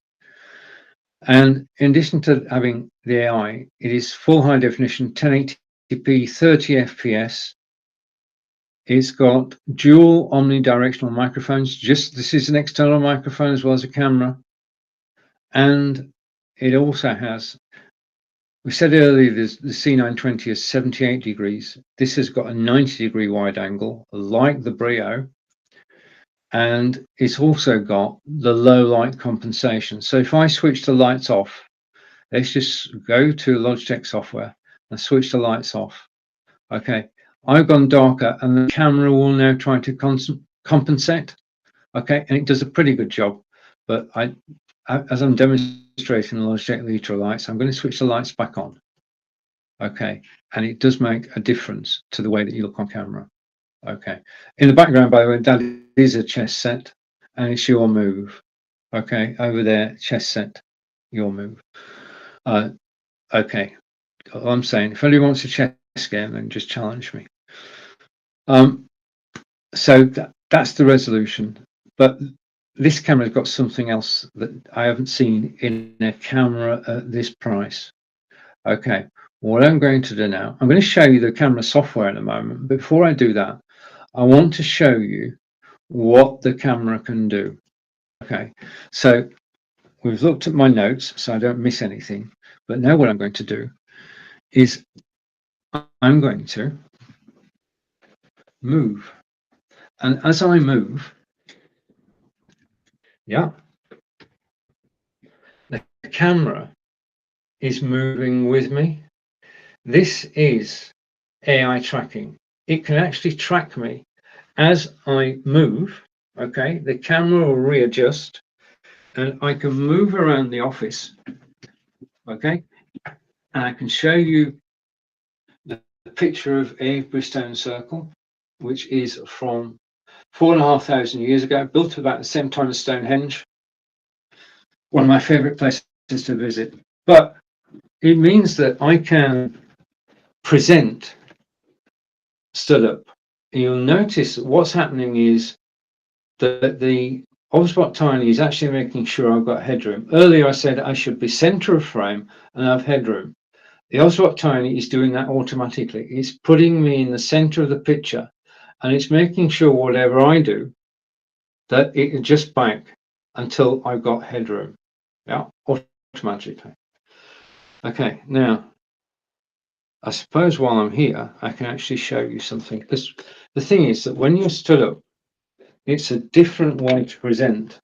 And in addition to having the AI, it is full high definition 1080p 30 fps. It's got dual omnidirectional microphones. This is an external microphone as well as a camera. And it also has, we said earlier, the C920 is 78 degrees. This has got a 90-degree wide angle, like the Brio. And it's also got the low light compensation. So if I switch the lights off, let's just go to Logitech software and switch the lights off. Okay, I've gone darker, and the camera will now try to compensate. Okay, and it does a pretty good job. But as I'm demonstrating the Logitech Lytra lights, I'm going to switch the lights back on. Okay, and it does make a difference to the way that you look on camera. Okay, in the background, by the way, that is a chess set, and it's your move. Okay, over there, chess set, your move. Okay, all I'm saying, if anybody wants a chess game, then just challenge me. So that's the resolution, but this camera's got something else that I haven't seen in a camera at this price. Okay, what I'm going to do now, I'm going to show you the camera software in a moment. But before I do that, I want to show you what the camera can do. Okay, so we've looked at my notes so I don't miss anything. But now what I'm going to do is I'm going to move. And as I move, yeah, the camera is moving with me. This is AI tracking. It can actually track me as I move. Okay, the camera will readjust, and I can move around the office. Okay, and I can show you the picture of Avebury Stone Circle, which is from 4,500 years ago, built about the same time as Stonehenge. One of my favorite places to visit. But it means that I can present stood up. You'll notice that what's happening is that the Ultraspot Tiny is actually making sure I've got headroom. Earlier I said I should be center of frame and have headroom. The Ultraspot Tiny is doing that automatically. It's putting me in the center of the picture, and it's making sure whatever I do, that it adjusts back until I've got headroom. Yeah, automatically. Okay, now I suppose while I'm here, I can actually show you something. Because the thing is that when you're stood up, it's a different way to present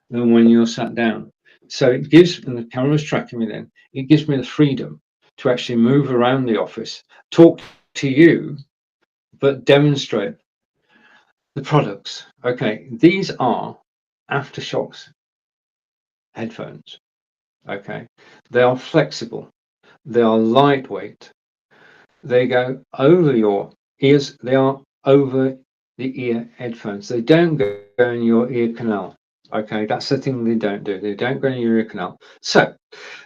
than when you're sat down. So it gives, and the camera's tracking me then, it gives me the freedom to actually move around the office, talk to you, but demonstrate the products. Okay, these are Aftershocks headphones. Okay, they are flexible, they are lightweight, they go over your ears, they are over the ear headphones. They don't go in your ear canal. Okay, that's the thing they don't do. They don't go in your ear canal. So,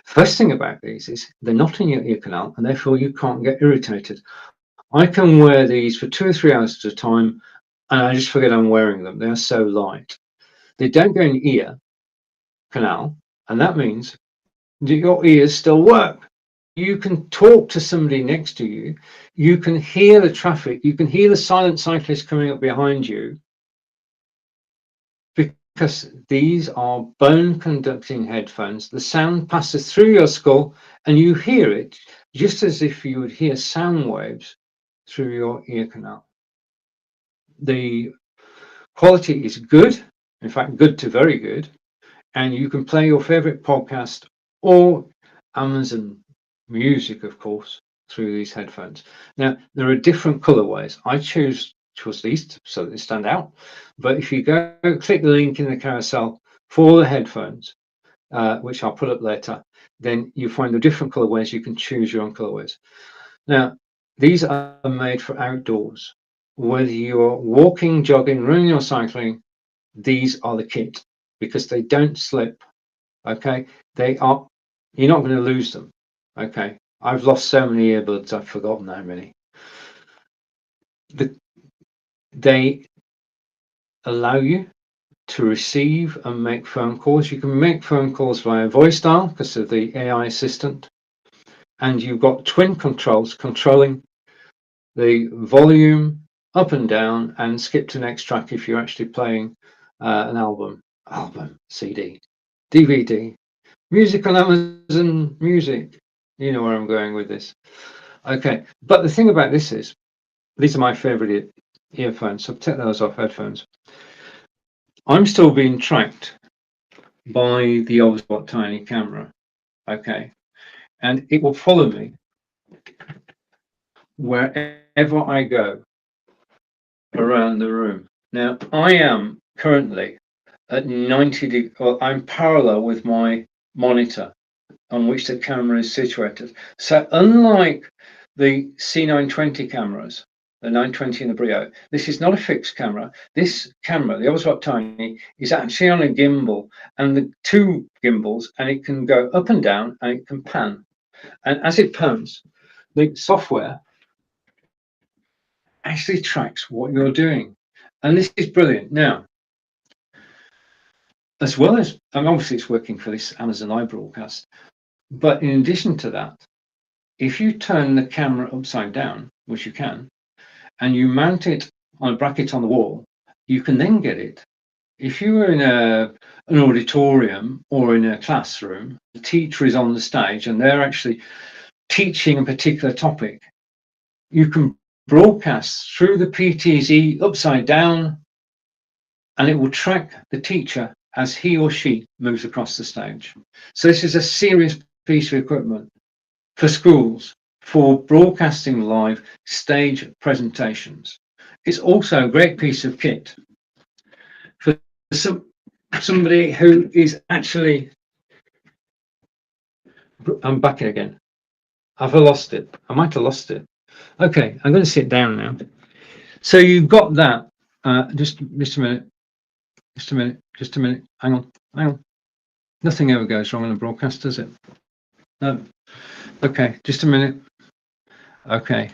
first thing about these is they're not in your ear canal, and therefore you can't get irritated. I can wear these for 2 or 3 hours at a time, and I just forget I'm wearing them. They are so light. They don't go in ear canal, and that means that your ears still work. You can talk to somebody next to you. You can hear the traffic. You can hear the silent cyclist coming up behind you, because these are bone conducting headphones. The sound passes through your skull and you hear it just as if you would hear sound waves through your ear canal. The quality is good, in fact, good to very good, and you can play your favorite podcast or Amazon Music, of course, through these headphones. Now, there are different colorways. I chose these so that they stand out. But if you go click the link in the carousel for the headphones, which I'll put up later, then you find the different colorways. You can choose your own colorways. Now, these are made for outdoors. Whether you're walking, jogging, running, or cycling, these are the kit, because they don't slip. Okay, they are. You're not going to lose them. Okay, I've lost so many earbuds, I've forgotten how many. They allow you to receive and make phone calls. You can make phone calls via voice dial because of the AI assistant, and you've got twin controls controlling the volume up and down and skip to next track if you're actually playing an album, CD, DVD, music on Amazon Music. You know where I'm going with this. Okay, but the thing about this is, these are my favorite earphones, so take those off, headphones. I'm still being tracked by the Oswald Tiny camera, okay, and it will follow me wherever I go around the room. Now, I am currently at 90 degrees, well, I'm parallel with my monitor on which the camera is situated. So unlike the C920 cameras, the 920 and the Brio, this is not a fixed camera. This camera, the Oswald Tiny, is actually on a gimbal, and the two gimbals, and it can go up and down and it can pan. And as it pans, the software actually tracks what you're doing. And this is brilliant. Now, as well as, and obviously it's working for this Amazon Live broadcast, but in addition to that, if you turn the camera upside down, which you can, and you mount it on a bracket on the wall, you can then get it. If you were in an auditorium or in a classroom, the teacher is on the stage and they're actually teaching a particular topic, you can broadcast through the PTZ upside down, and it will track the teacher as he or she moves across the stage. So this is a serious piece of equipment for schools for broadcasting live stage presentations. It's also a great piece of kit for somebody who is actually, I'm back again. Have I lost it? I might have lost it. Okay, I'm going to sit down now. So you've got that. Just a minute. Just a minute. Hang on. Nothing ever goes wrong on a broadcast, does it? No. Okay, just a minute. Okay.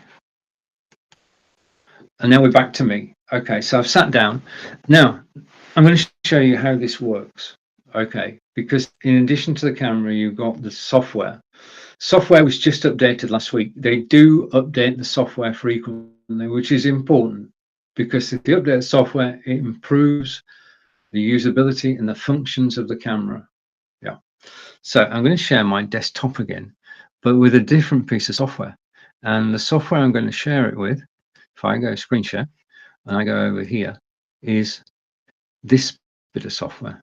And now we're back to me. Okay, so I've sat down. Now, I'm going to show you how this works. Okay, because in addition to the camera, you've got the software. Software was just updated last week. They do update the software frequently, which is important, because if they update the software, it improves the usability and the functions of the camera. Yeah. So I'm going to share my desktop again, but with a different piece of software. And the software I'm going to share it with, if I go screen share and I go over here, is this bit of software.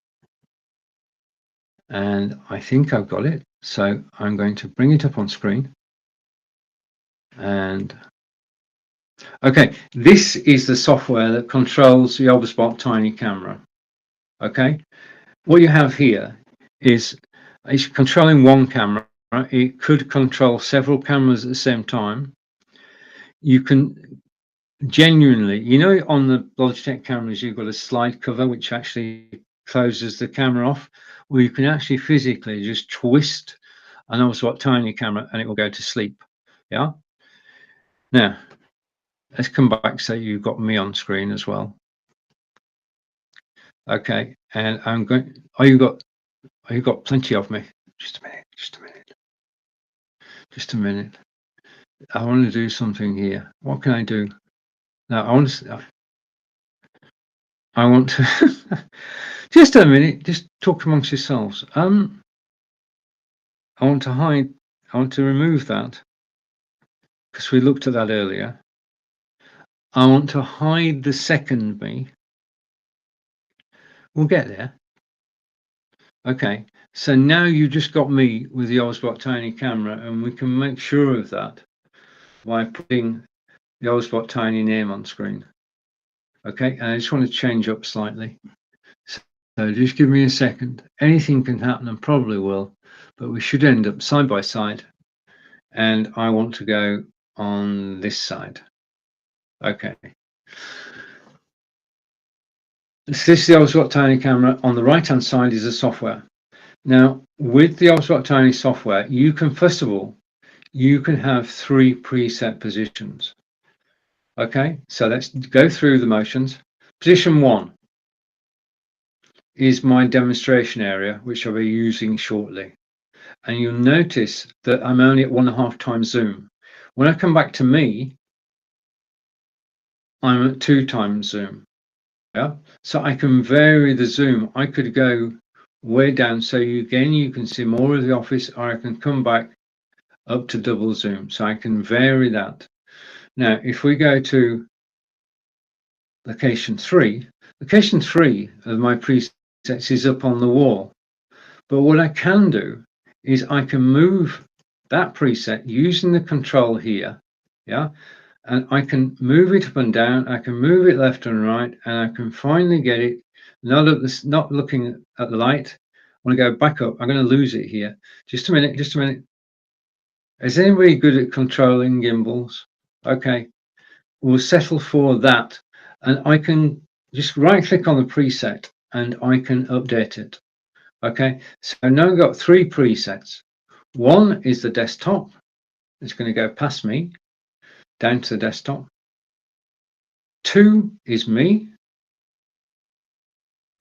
And I think I've got it. So I'm going to bring it up on screen. And okay, this is the software that controls the Obspot tiny camera. Okay, what you have here is it's controlling one camera. It could control several cameras at the same time. You can genuinely, you know, on the Logitech cameras, you've got a slide cover which actually closes the camera off. Well, you can actually physically just twist an Obspot tiny camera and it will go to sleep. Yeah. Now, let's come back so you've got me on screen as well. Okay, and I'm going. Oh, you got plenty of me. Just a minute. Just a minute. I want to do something here. What can I do? Now I want to. Just a minute. Just talk amongst yourselves. I want to hide. I want to remove that because we looked at that earlier. I want to hide the second me. We'll get there. Okay, so now you just got me with the Obspot tiny camera, and we can make sure of that by putting the Obspot tiny name on screen. Okay, and I just want to change up slightly. So just give me a second. Anything can happen and probably will, but we should end up side by side. And I want to go on this side. Okay. This is the Obspot tiny camera. On the right-hand side is the software. Now, with the Obspot tiny software, you can, first of all, you can have 3 preset positions. Okay, so let's go through the motions. Position 1 is my demonstration area, which I'll be using shortly. And you'll notice that I'm only at 1.5 times zoom. When I come back to me, I'm at 2 times zoom. Yeah, so I can vary the zoom. I could go way down, so you can see more of the office, or I can come back up to double zoom. So I can vary that. Now, if we go to location 3 of my presets is up on the wall. But what I can do is I can move that preset using the control here. Yeah. And I can move it up and down. I can move it left and right, and I can finally get it. Not looking at the light. I want to go back up. I'm going to lose it here. Just a minute. Is anybody good at controlling gimbals? Okay. We'll settle for that. And I can just right click on the preset and I can update it. Okay, so now I've got 3 presets. One is the desktop. It's going to go past me down to the desktop. 2 is me.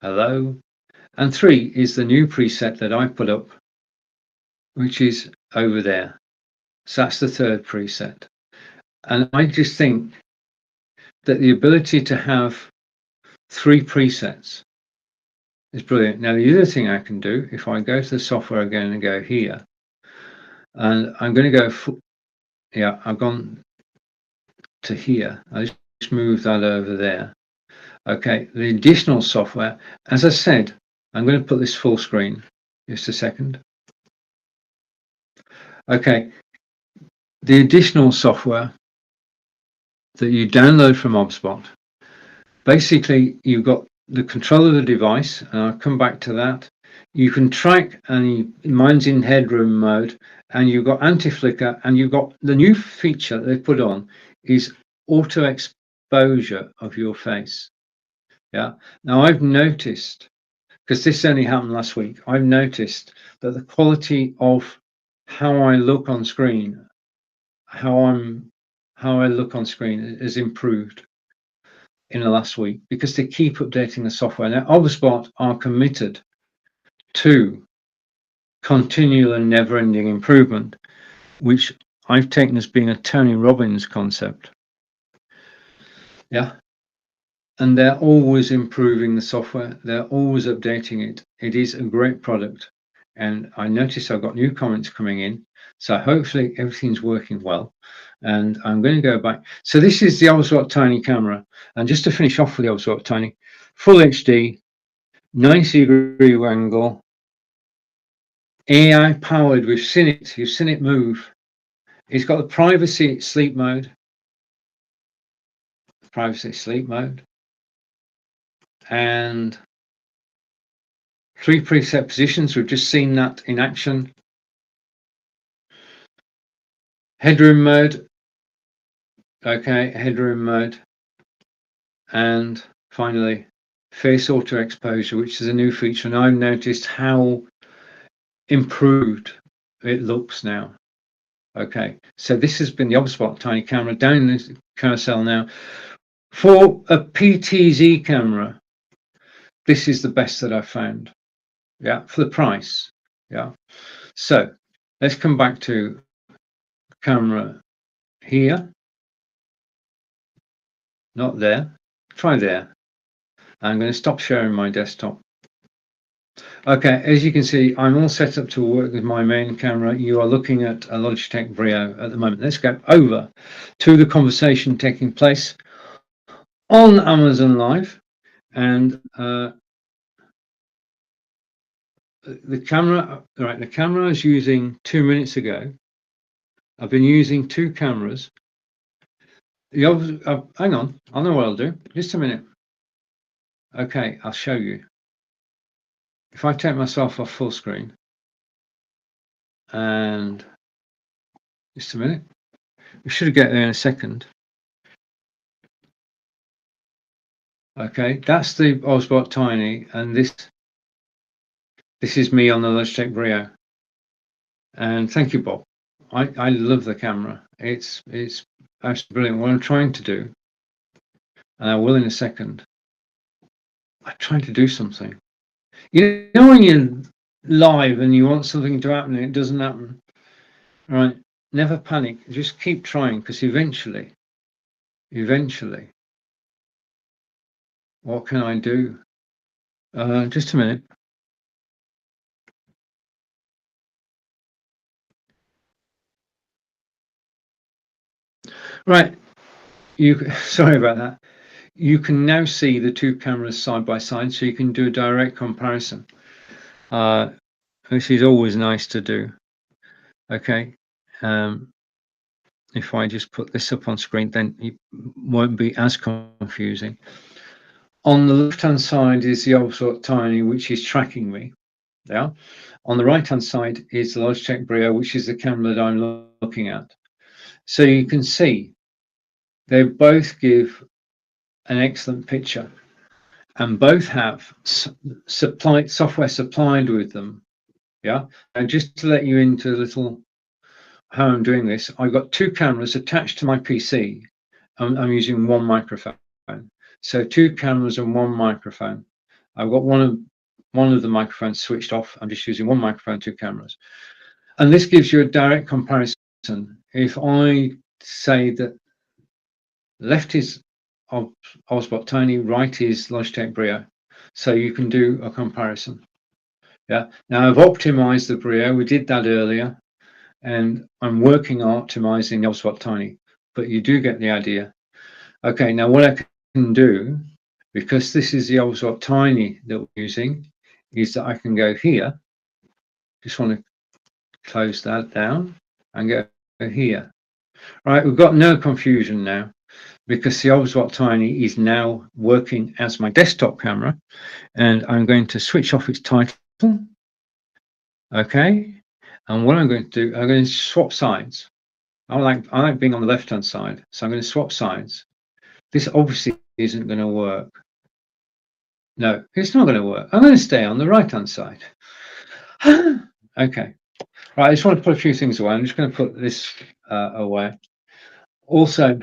Hello. And 3 is the new preset that I put up, which is over there. So that's the 3rd preset. And I just think that the ability to have 3 presets is brilliant. Now, the other thing I can do, if I go to the software again and go here, and I'm going to go, yeah, I've gone to here. I just move that over there. Okay, the additional software, as I said, I'm going to put this full screen. Just a second. Okay, the additional software that you download from Obspot, basically you've got the control of the device, and I'll come back to that. You can track, and mine's in headroom mode, and you've got anti-flicker, and you've got the new feature they put on is auto exposure of your face. Yeah. Now I've noticed, because this only happened last week, I've noticed that the quality of how I look on screen, how I look on screen has improved in the last week, because they keep updating the software. Now, Obspot are committed to continual and never-ending improvement, which I've taken as being a Tony Robbins concept. Yeah. And they're always improving the software. They're always updating it. It is a great product. And I notice I've got new comments coming in. So hopefully everything's working well. And I'm going to go back. So this is the Oswald Tiny camera. And just to finish off with the Oswald Tiny, full HD, 90-degree angle, AI powered. We've seen it. You've seen it move. It's got the privacy sleep mode. Privacy sleep mode. And 3 preset positions. We've just seen that in action. Headroom mode. Okay, headroom mode. And finally, face auto exposure, which is a new feature. And I've noticed how improved it looks now. Okay, so this has been the Obspot Tiny camera. Down in the carousel now. For a PTZ camera, this is the best that I've found. Yeah, for the price. Yeah. So let's come back to camera here. Not there. Try there. I'm going to stop sharing my desktop. Okay, as you can see, I'm all set up to work with my main camera. You are looking at a Logitech Brio at the moment. Let's go over to the conversation taking place on Amazon Live. And the camera, right, the camera I was using 2 minutes ago. I've been using 2 cameras. Hang on, I know what I'll do. Just a minute. Okay, I'll show you. If I take myself off full screen, and just a minute, we should get there in a second. Okay, that's the Osbot Tiny, and this is me on the Logitech Brio. And thank you, Bob. I love the camera. It's absolutely brilliant. What I'm trying to do, and I will in a second, I'm trying to do something. You know when you're live and you want something to happen and it doesn't happen, right? Never panic. Just keep trying, because eventually, what can I do? Just a minute. Right. Sorry about that. You can now see the 2 cameras side by side, so you can do a direct comparison, which is always nice to do. Okay. If I just put this up on screen, then it won't be as confusing. On the left-hand side is the Obsort Tiny, which is tracking me. Yeah. On the right-hand side is the Logitech Brio, which is the camera that I'm looking at. So you can see they both give an excellent picture, and both have software supplied with them. Yeah. And just to let you into a little how I'm doing this, I've got 2 cameras attached to my PC. I'm using 1 microphone. So 2 cameras and 1 microphone. I've got one of the microphones switched off. I'm just using 1 microphone, 2 cameras. And this gives you a direct comparison. If I say that left is Osbot Tiny, right is Logitech Brio. So you can do a comparison. Yeah. Now I've optimized the Brio. We did that earlier. And I'm working on optimizing the Osbot Tiny, but you do get the idea. Okay, now what I can do, because this is the Osbot Tiny that we're using, is that I can go here. Just want to close that down and go here. Right, we've got no confusion now, because the Osbot Tiny is now working as my desktop camera, and I'm going to switch off its title. Okay. And what I'm going to do, I'm going to swap sides. I like being on the left-hand side, so I'm going to swap sides. This obviously isn't going to work. No, it's not going to work. I'm going to stay on the right-hand side. Okay. Right, I just want to put a few things away. I'm just going to put this away. Also,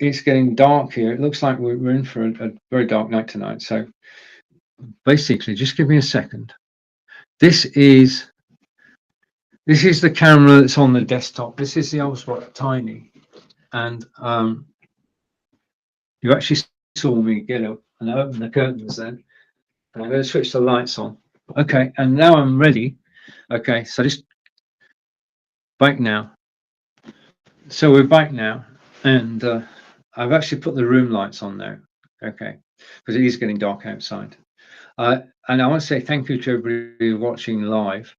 it's getting dark here. It looks like we're in for a very dark night tonight. So basically, just give me a second. This is the camera that's on the desktop. This is the Osbot Tiny, and you actually saw me get up and open the curtains then. And I'm going to switch the lights on. Okay, and now I'm ready. Okay, so just back now. So we're back now, and I've actually put the room lights on now, okay, because it is getting dark outside. And I want to say thank you to everybody watching live.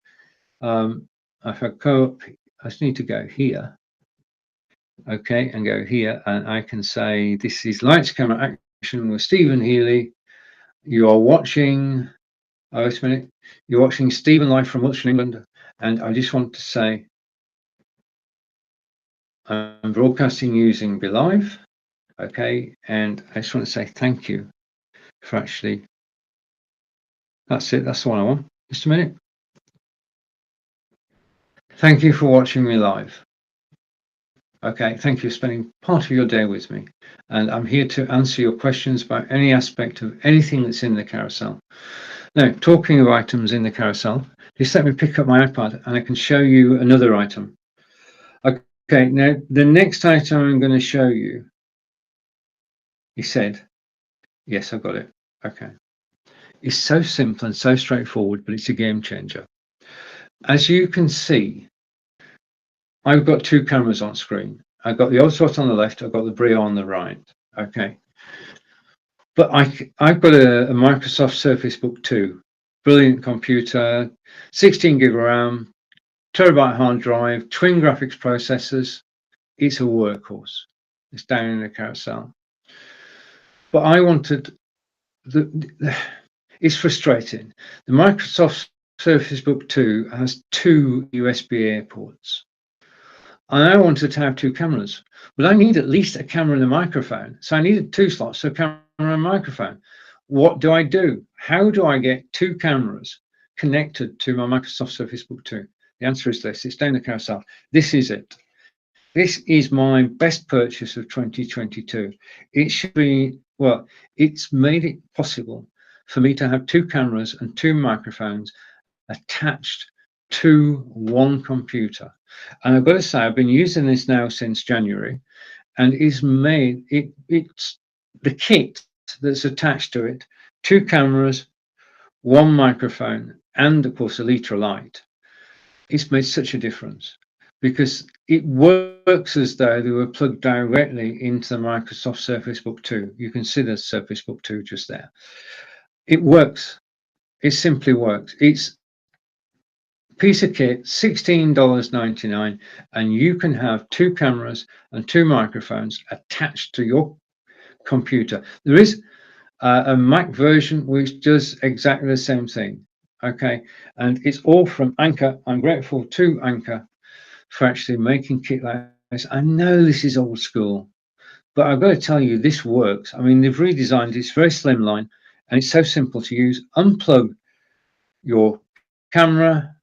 If I go up, I just need to go here, okay, and go here, and I can say this is Lights Camera Action with Stephen Healey. You are watching, oh, wait a minute, you're watching Stephen live from Wiltshire, England, and I just want to say I'm broadcasting using BeLive, okay, and I just want to say thank you for actually, that's it, that's the one I want. Just a minute. Thank you for watching me live. Okay, thank you for spending part of your day with me. And I'm here to answer your questions about any aspect of anything that's in the carousel. Now, talking of items in the carousel, just let me pick up my iPad and I can show you another item. Okay, now the next item I'm going to show you, he said, yes, I've got it. Okay. It's so simple and so straightforward, but it's a game changer. As you can see, I've got two cameras on screen. I've got the Ultimate on the left, I've got the Brio on the right. Okay. But I've got a Microsoft Surface Book 2, brilliant computer, 16 gig of RAM, terabyte hard drive, twin graphics processors. It's a workhorse. It's down in the carousel. But I wanted it's frustrating. The Microsoft Surface Book 2 has two USB-A ports. And I wanted to have two cameras, but I need at least a camera and a microphone. So I needed two slots for camera and microphone. What do I do? How do I get two cameras connected to my Microsoft Surface Book 2? The answer is this. It's down the carousel. This is it. This is my best purchase of 2022. It should be, well, it's made it possible for me to have two cameras and two microphones attached to one computer. And I've got to say, I've been using this now since January, and it's the kit that's attached to it, two cameras, one microphone, and of course a Lytra light. It's made such a difference because it works as though they were plugged directly into the Microsoft Surface Book 2. You can see the Surface Book 2 just there. It works. It simply works. It's piece of kit, $16.99, and you can have two cameras and two microphones attached to your computer. There is a Mac version which does exactly the same thing, okay, and it's all from Anker. I'm grateful to Anker for actually making kit like this. I know this is old school, but I've got to tell you, this works. I mean, they've redesigned it. It's very slimline and it's so simple to use. Unplug your camera,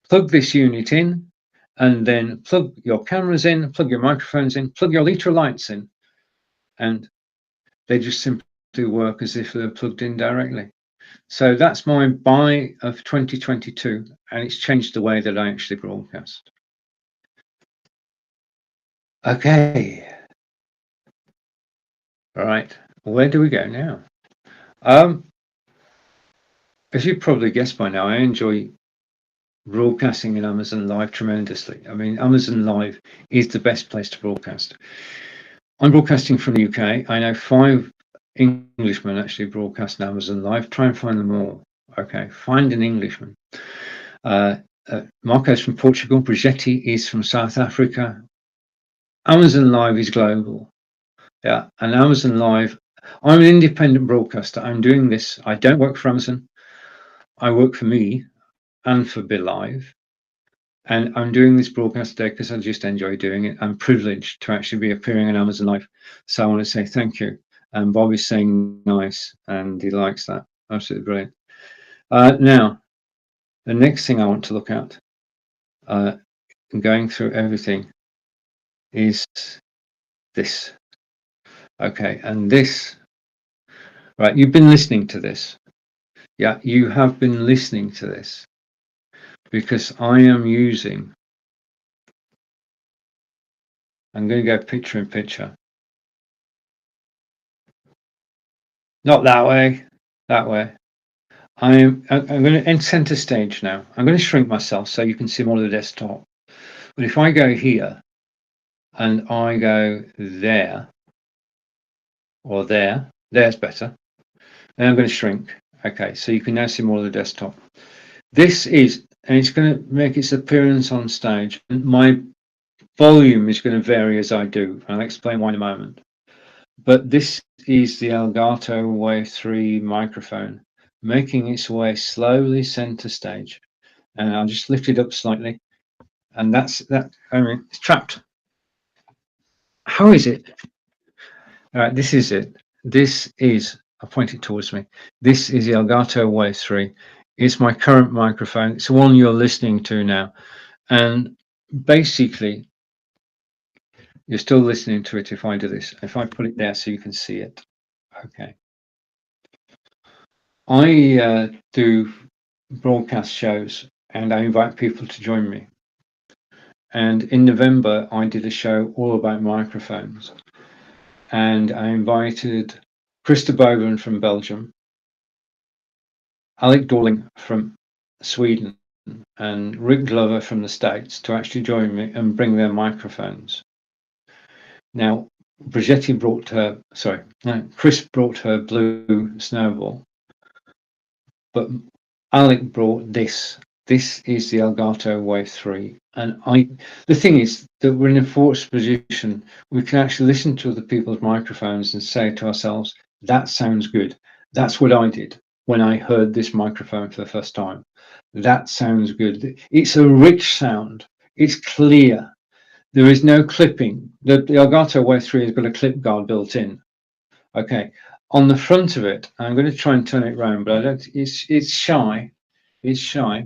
plug this unit in, and then plug your cameras in, plug your microphones in, plug your Lytra lights in, and they just simply work as if they're plugged in directly. So that's my buy of 2022, and it's changed the way that I actually broadcast. Okay. All right, where do we go now? As you probably guessed by now, I enjoy broadcasting in Amazon Live tremendously. I mean, Amazon Live is the best place to broadcast. I'm broadcasting from the UK. I know 5 Englishmen actually broadcast in Amazon Live. Try and find them all. Okay, find an Englishman. Marco's from Portugal. Brigetti is from South Africa. Amazon Live is global. Yeah, and Amazon Live, I'm an independent broadcaster. I'm doing this. I don't work for Amazon. I work for me and for BeLive. And I'm doing this broadcast today because I just enjoy doing it. I'm privileged to actually be appearing on Amazon Live. So I want to say thank you. And Bob is saying nice, and he likes that. Absolutely brilliant. Now, the next thing I want to look at, going through everything, is this. Okay, and this, right, you've been listening to this. Yeah, you have been listening to this because I am using, I'm going to go picture in picture. Not that way, that way. I'm going to end center stage now. I'm going to shrink myself so you can see more of the desktop. But if I go here, and I go there or there, there's better. And I'm going to shrink. Okay, so you can now see more of the desktop. This is, and it's going to make its appearance on stage. My volume is going to vary as I do. I'll explain why in a moment. But this is the Elgato Wave 3 microphone, making its way slowly center stage. And I'll just lift it up slightly. And that's that. I mean, it's trapped. How is it? All right, this is it. This is, I'll point it towards me. This is the Elgato Wave 3. It's my current microphone. It's the one you're listening to now. And basically, you're still listening to it if I do this. If I put it there so you can see it. Okay. I do broadcast shows and I invite people to join me. And in November, I did a show all about microphones. And I invited Krista Bogan from Belgium, Alec Dorling from Sweden, and Rick Glover from the States to actually join me and bring their microphones. Now, Chris brought her blue Snowball, but Alec brought this. This is the Elgato Wave 3. And the thing is that we're in a fortunate position. We can actually listen to other people's microphones and say to ourselves, that sounds good. That's what I did when I heard this microphone for the first time. That sounds good. It's a rich sound. It's clear. There is no clipping. The Elgato Wave 3 has got a clip guard built in. Okay. On the front of it, I'm going to try and turn it around, but I don't. It's shy. It's shy.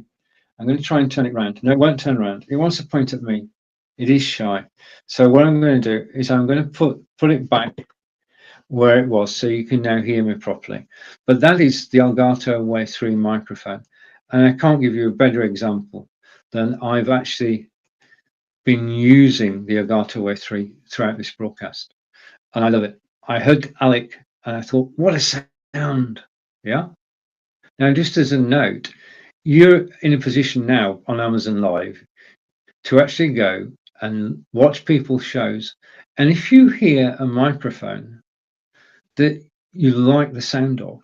I'm going to try and turn it around. No, it won't turn around. It wants to point at me. It is shy. So what I'm going to do is I'm going to put it back where it was so you can now hear me properly. But that is the Elgato Wave 3 microphone. And I can't give you a better example than I've actually been using the Elgato Wave 3 throughout this broadcast. And I love it. I heard Alec and I thought, what a sound. Yeah. Now, just as a note, you're in a position now on Amazon Live to actually go and watch people's shows. And if you hear a microphone that you like the sound of,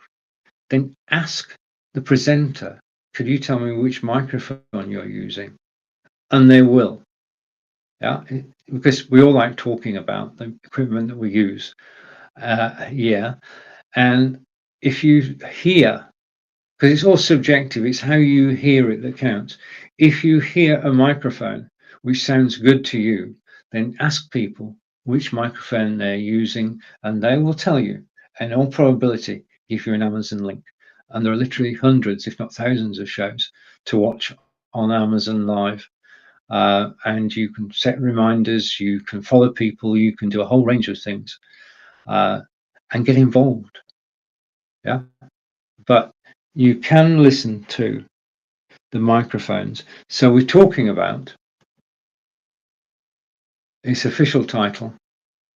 then ask the presenter, could you tell me which microphone you're using? And they will. Yeah, because we all like talking about the equipment that we use. Yeah. And if you hear, because it's all subjective, it's how you hear it that counts. If you hear a microphone which sounds good to you, then ask people which microphone they're using, and they will tell you, in all probability, give you an Amazon link. And there are literally hundreds, if not thousands, of shows to watch on Amazon Live. And you can set reminders, you can follow people, you can do a whole range of things and get involved. Yeah, but you can listen to the microphones. So we're talking about, its official title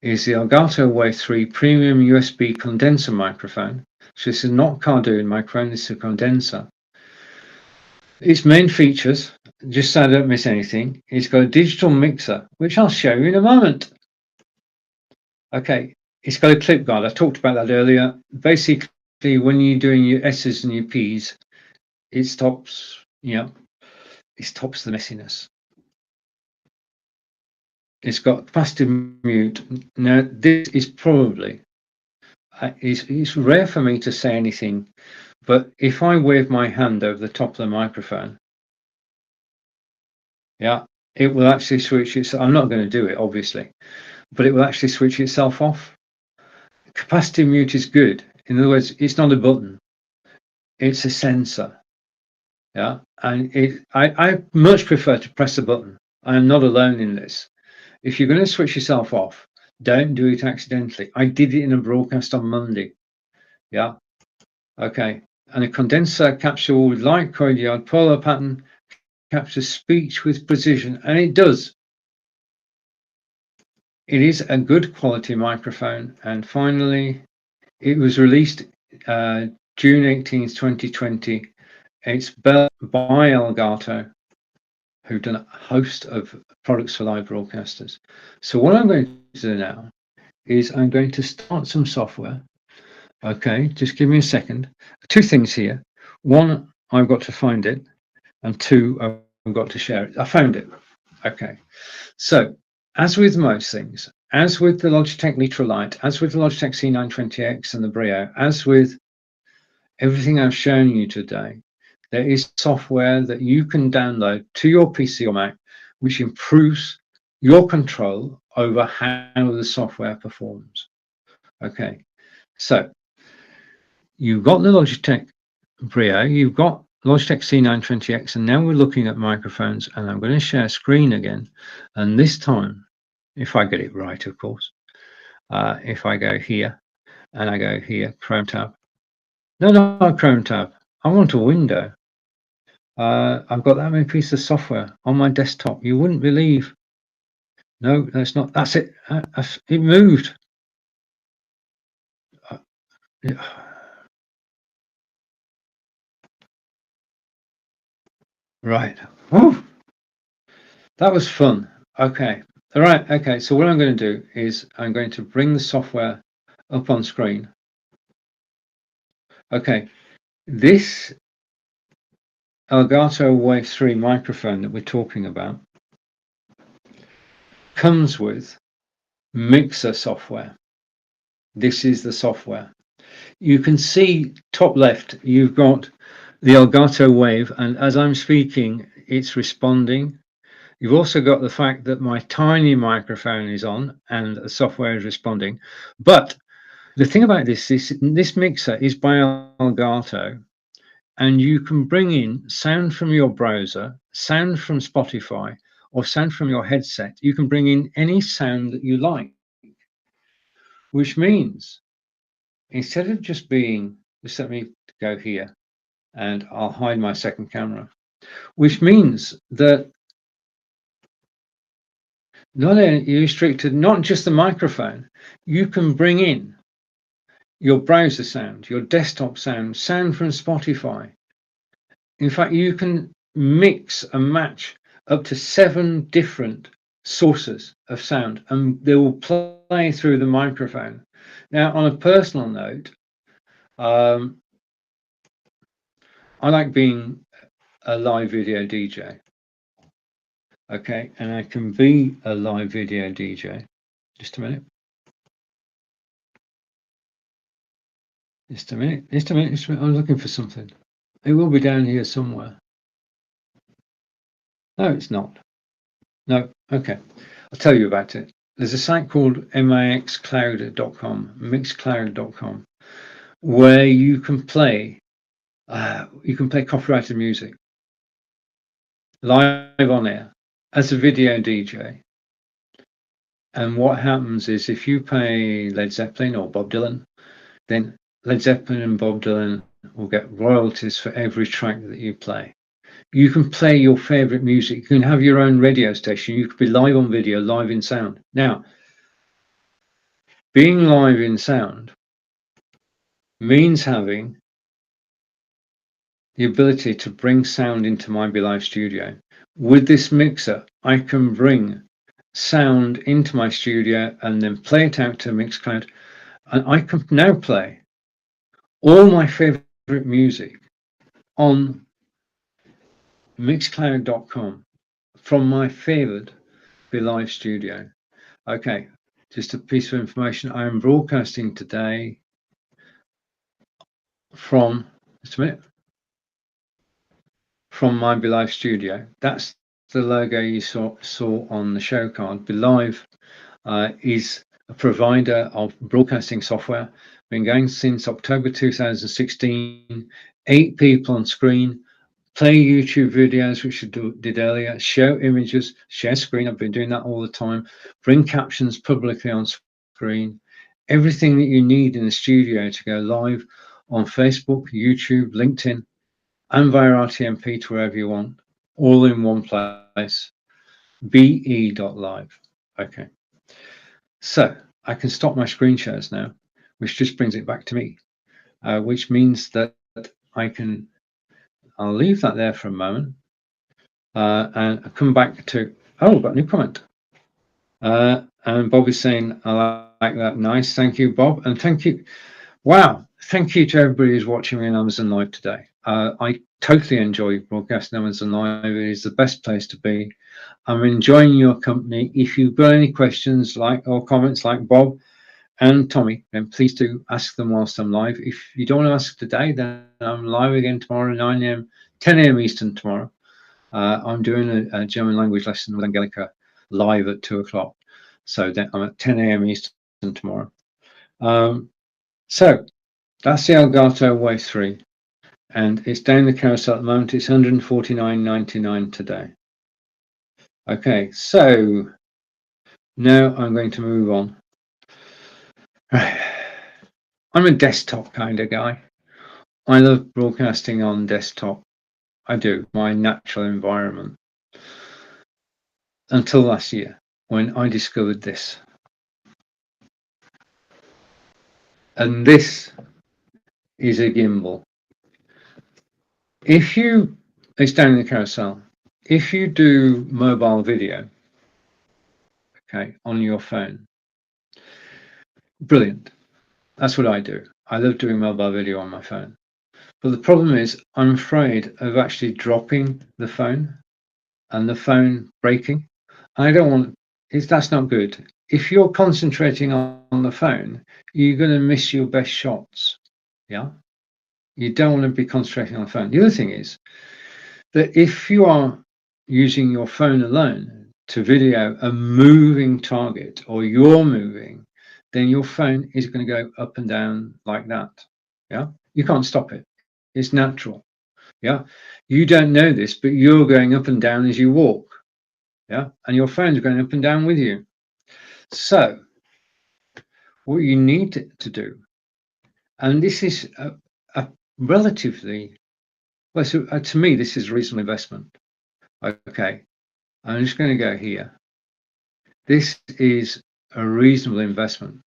is the Elgato Wave 3 Premium USB Condenser Microphone. So this is not Cardoon microphone, this is a condenser. Its main features, just so I don't miss anything, it's got a digital mixer, which I'll show you in a moment. Okay, it's got a clip guard. I talked about that earlier. Basically, when you're doing your S's and your P's, it stops, it stops the messiness. It's got capacitive mute. Now, this is probably, it's rare for me to say anything, but if I wave my hand over the top of the microphone, yeah, it will actually switch itself. I'm not going to do it, obviously, but it will actually switch itself off. Capacitive mute is good. In other words, it's not a button, it's a sensor. Yeah, and I much prefer to press a button. I am not alone in this. If you're going to switch yourself off, don't do it accidentally. I did it in a broadcast on Monday. Yeah. Okay. And a condenser capsule with light cardioid polar pattern captures speech with precision, and it does. It is a good quality microphone. And finally, it was released June 18th, 2020. It's built by Elgato, who've done a host of products for live broadcasters. So what I'm going to do now is I'm going to start some software. Okay, just give me a second. Two things here. One, I've got to find it, and two, I've got to share it. I found it. Okay, so as with most things, as with the Logitech Lytra Lite, as with the Logitech C920X and the Brio, as with everything I've shown you today, there is software that you can download to your PC or Mac, which improves your control over how the software performs. Okay, so you've got the Logitech Brio, you've got Logitech C920X, and now we're looking at microphones, and I'm going to share screen again. And this time, if I get it right, of course, if I go here and I go here, Chrome tab. No, not Chrome tab. I want a window. I've got that many pieces of software on my desktop. You wouldn't believe. No, that's not. That's it. It moved. Yeah. Right. Whew. That was fun. Okay. All right. Okay. So what I'm going to do is I'm going to bring the software up on screen. Okay. This Elgato Wave 3 microphone that we're talking about comes with mixer software. This is the software. You can see top left, you've got the Elgato Wave, and as I'm speaking, it's responding. You've also got the fact that my tiny microphone is on and the software is responding. But the thing about this is this mixer is by Elgato, and you can bring in sound from your browser, sound from Spotify, or sound from your headset. You can bring in any sound that you like, which means instead of just being, just let me go here and I'll hide my second camera, which means that not only you're restricted, not just the microphone, you can bring in your browser sound, your desktop sound, sound from Spotify. In fact, you can mix and match up to 7 different sources of sound, and they will play through the microphone. Now, on a personal note, I like being a live video DJ. Okay, and I can be a live video DJ. Just a minute. Just a minute. I'm looking for something. It will be down here somewhere. No, it's not. No, okay. I'll tell you about it. There's a site called mixcloud.com, mixcloud.com, where you can play copyrighted music live on air as a video DJ. And what happens is if you pay Led Zeppelin or Bob Dylan, then Led Zeppelin and Bob Dylan will get royalties for every track that you play. You can play your favorite music. You can have your own radio station. You could be live on video, live in sound. Now, being live in sound means having the ability to bring sound into my Live studio. With this mixer, I can bring sound into my studio and then play it out to Mixcloud. And I can now play all my favorite music on mixcloud.com from my favorite Live studio. Okay, just a piece of information. I am broadcasting today from, just a minute, from my Live studio. That's the logo you saw on the show card. Belive is a provider of broadcasting software. Been going since October 2016. 8 people on screen. Play YouTube videos, which I did earlier. Show images, share screen. I've been doing that all the time. Bring captions publicly on screen. Everything that you need in the studio to go live on Facebook, YouTube, LinkedIn, and via RTMP to wherever you want, all in one place. be.live. Okay. So I can stop my screen shares now, which just brings it back to me, which means that I'll leave that there for a moment. And I come back to, oh, I've got a new comment. And Bob is saying, I like that. Nice. Thank you, Bob. And thank you. Wow. Thank you to everybody who's watching me on Amazon Live today. I totally enjoy broadcasting Amazon Live. It is the best place to be. I'm enjoying your company. If you've got any questions or comments like Bob and Tommy, then please do ask them whilst I'm live. If you don't want to ask today, then I'm live again tomorrow, 9 a.m., 10 a.m. Eastern tomorrow. I'm doing a German language lesson with Angelica live at 2 o'clock. So then I'm at 10 a.m. Eastern tomorrow. So that's the Elgato Wave 3. And it's down the carousel at the moment. It's 149.99 today. Okay, so now I'm going to move on. I'm a desktop kind of guy. I love broadcasting on desktop. I do, my natural environment. Until last year, when I discovered this. And this is a gimbal. It's down in the carousel. If you do mobile video, okay, on your phone, brilliant. That's what I do. I love doing mobile video on my phone. But the problem is, I'm afraid of actually dropping the phone and the phone breaking. I don't want, that's not good. If you're concentrating on the phone, you're going to miss your best shots. Yeah. You don't want to be concentrating on the phone. The other thing is that if you are using your phone alone to video a moving target, or you're moving, then your phone is going to go up and down like that. Yeah. You can't stop it. It's natural. Yeah. You don't know this, but you're going up and down as you walk. Yeah. And your phone's going up and down with you. So what you need to do, and this is a relatively, well, so, to me, this is a reasonable investment. Okay. I'm just going to go here. This is a reasonable investment.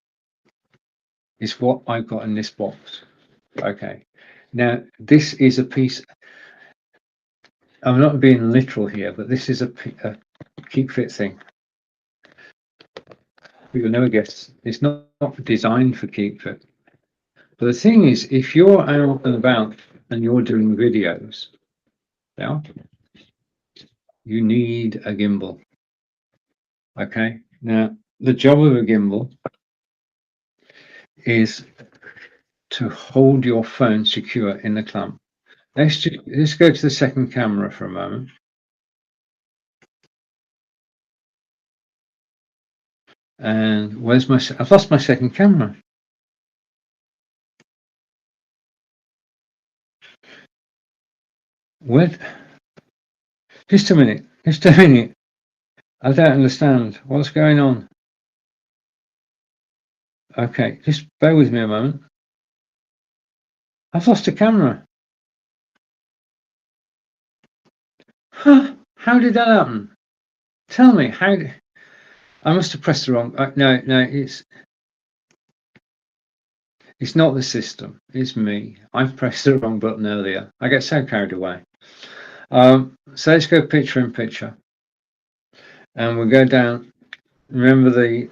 It's what I've got in this box. Okay. Now, this is a piece. I'm not being literal here, but this is a keep fit thing. You'll never guess. It's not designed for keep fit. But the thing is, if you're out and about and you're doing videos, yeah, you need a gimbal. Okay. Now, the job of a gimbal is to hold your phone secure in the clamp. Let's go to the second camera for a moment. And where's I've lost my second camera. Where? Just a minute. I don't understand what's going on. Okay, just bear with me a moment. I've lost a camera. Huh? How did that happen? Tell me, how did... I must have pressed the wrong... no, it's not the system. It's me. I pressed the wrong button earlier. I get so carried away. So let's go picture in picture. And we'll go down. Remember the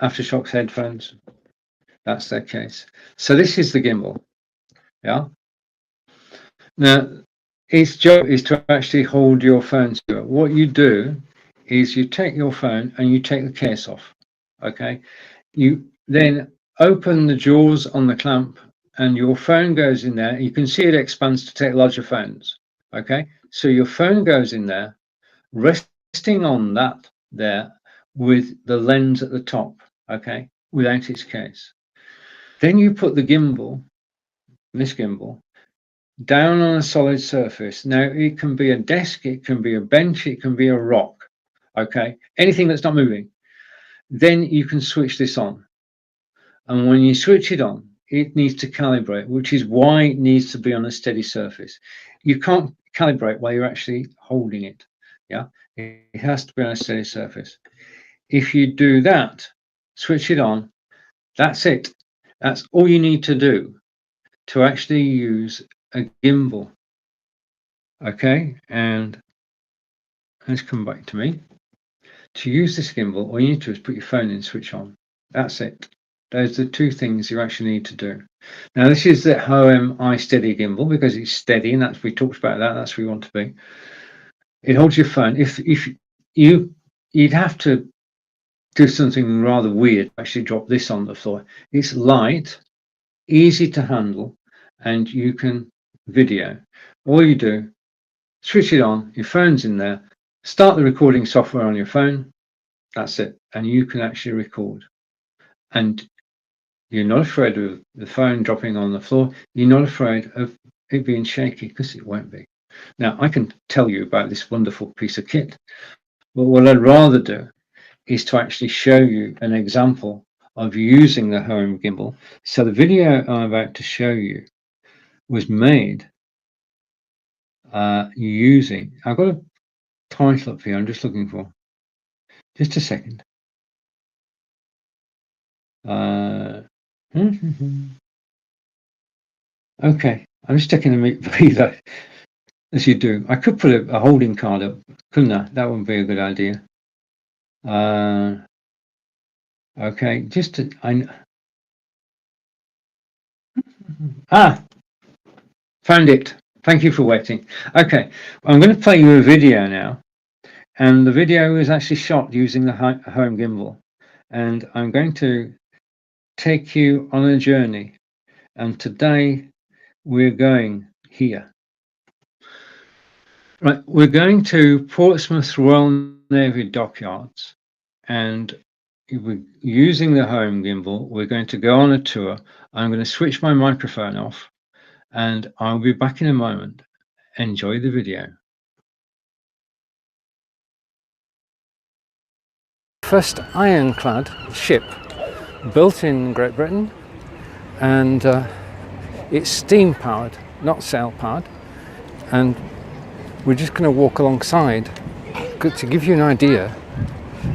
Aftershocks headphones? That's their case. So this is the gimbal. Yeah. Now, its job is to actually hold your phone secure. What you do is you take your phone and you take the case off. Okay. You then open the jaws on the clamp and your phone goes in there. You can see it expands to take larger phones. Okay. So your phone goes in there, resting on that there with the lens at the top. Okay. Without its case. Then you put the gimbal, this gimbal, down on a solid surface. Now, it can be a desk, it can be a bench, it can be a rock, okay? Anything that's not moving. Then you can switch this on. And when you switch it on, it needs to calibrate, which is why it needs to be on a steady surface. You can't calibrate while you're actually holding it, yeah? It has to be on a steady surface. If you do that, switch it on, that's it. That's all you need to do to actually use a gimbal. Okay, and let's come back to me. To use this gimbal, all you need to do is put your phone in, switch on. That's it. Those are the two things you actually need to do. Now, this is the Home iSteady gimbal because it's steady, and we talked about that. That's where we want to be. It holds your phone. If you'd have to do something rather weird, actually drop this on the floor. It's light, easy to handle, and you can video. All you do, switch it on, your phone's in there, start the recording software on your phone, that's it, and you can actually record. And you're not afraid of the phone dropping on the floor, you're not afraid of it being shaky, because it won't be. Now, I can tell you about this wonderful piece of kit, but what I'd rather do is to actually show you an example of using the Home gimbal. So the video I'm about to show you was made using, I've got a title up here I'm just looking for. Just a second. Okay, I'm just checking the video as you do. I could put a holding card up, couldn't I? That wouldn't be a good idea. Okay, just to, found it. Thank you for waiting. Okay, I'm going to play you a video now, and the video is actually shot using the Home gimbal, and I'm going to take you on a journey, and today we're going here. Right, we're going to Portsmouth Royal Navy Dockyards, and we're using the Home gimbal. We're going to go on a tour. I'm going to switch my microphone off, and I'll be back in a moment. Enjoy the video. First ironclad ship built in Great Britain, and it's steam powered, not sail powered, and we're just going to walk alongside to give you an idea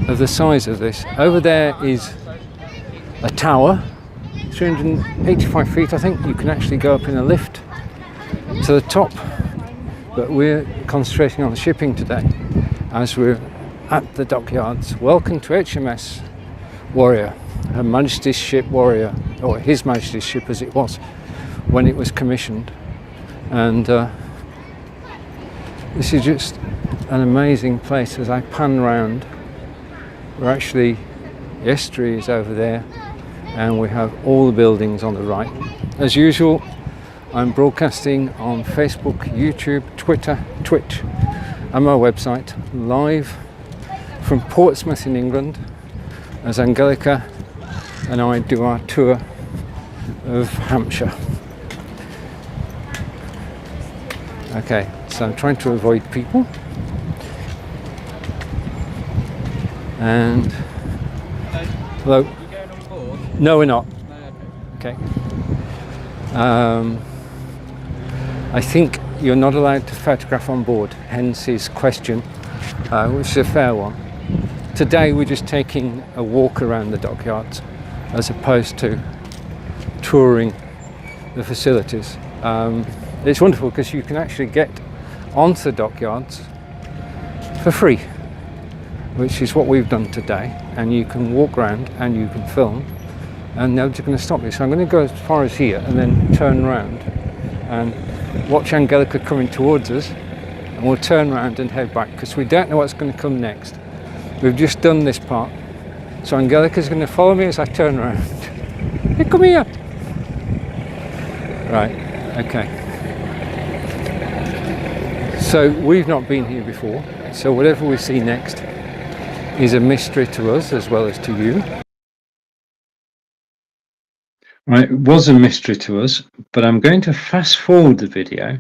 of the size of this. Over there is a tower, 385 feet I think. You can actually go up in a lift to the top, but we're concentrating on the shipping today as we're at the dockyards. Welcome to HMS Warrior, Her Majesty's ship Warrior, or His Majesty's ship as it was when it was commissioned. And this is just an amazing place as I pan round. We're actually, the estuary is over there, and we have all the buildings on the right. As usual, I'm broadcasting on Facebook, YouTube, Twitter, Twitch, and my website, live from Portsmouth in England, as Angelica and I do our tour of Hampshire. Okay, so I'm trying to avoid people. And hello. Are you going on board? No, we're not. No, Okay. I think you're not allowed to photograph on board, hence his question, which is a fair one. Today we're just taking a walk around the dockyards as opposed to touring the facilities. It's wonderful because you can actually get onto the dockyards for free, which is what we've done today, and you can walk around and you can film, and nobody's going to stop you. So I'm going to go as far as here and then turn around and watch Angelica coming towards us, and we'll turn around and head back because we don't know what's going to come next. We've just done this part, so Angelica's going to follow me as I turn around. Hey, come here. Right, okay. So we've not been here before, so whatever we see next is a mystery to us as well as to you. Right, it was a mystery to us, but I'm going to fast forward the video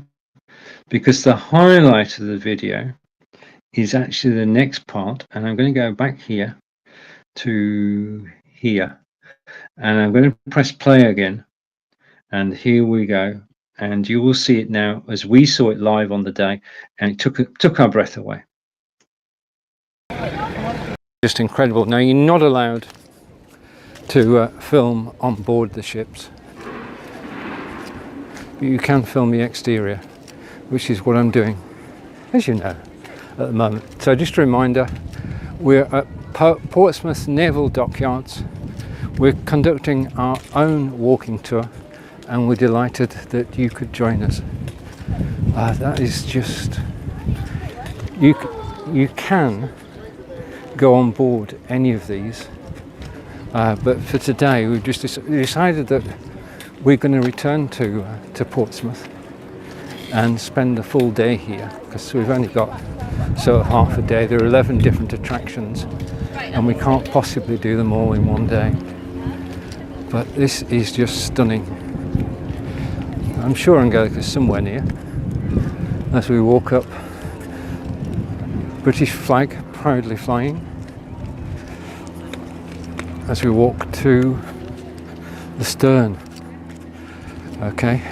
because the highlight of the video is actually the next part, and I'm going to go back here to here, and I'm going to press play again, and here we go, and you will see it now as we saw it live on the day, and it took our breath away. Just incredible. Now, you're not allowed to film on board the ships, but you can film the exterior, which is what I'm doing. As you know, at the moment. So just a reminder, we're at Portsmouth Naval Dockyards. We're conducting our own walking tour, and we're delighted that you could join us. That is just, you can go on board any of these, but for today we've just decided that we're going to return to Portsmouth and spend a full day here, because we've only got sort of half a day. There are 11 different attractions and we can't possibly do them all in one day, but this is just stunning. I'm sure Angelica's somewhere near. As we walk up, British flag proudly flying, as we walk to the stern. Okay.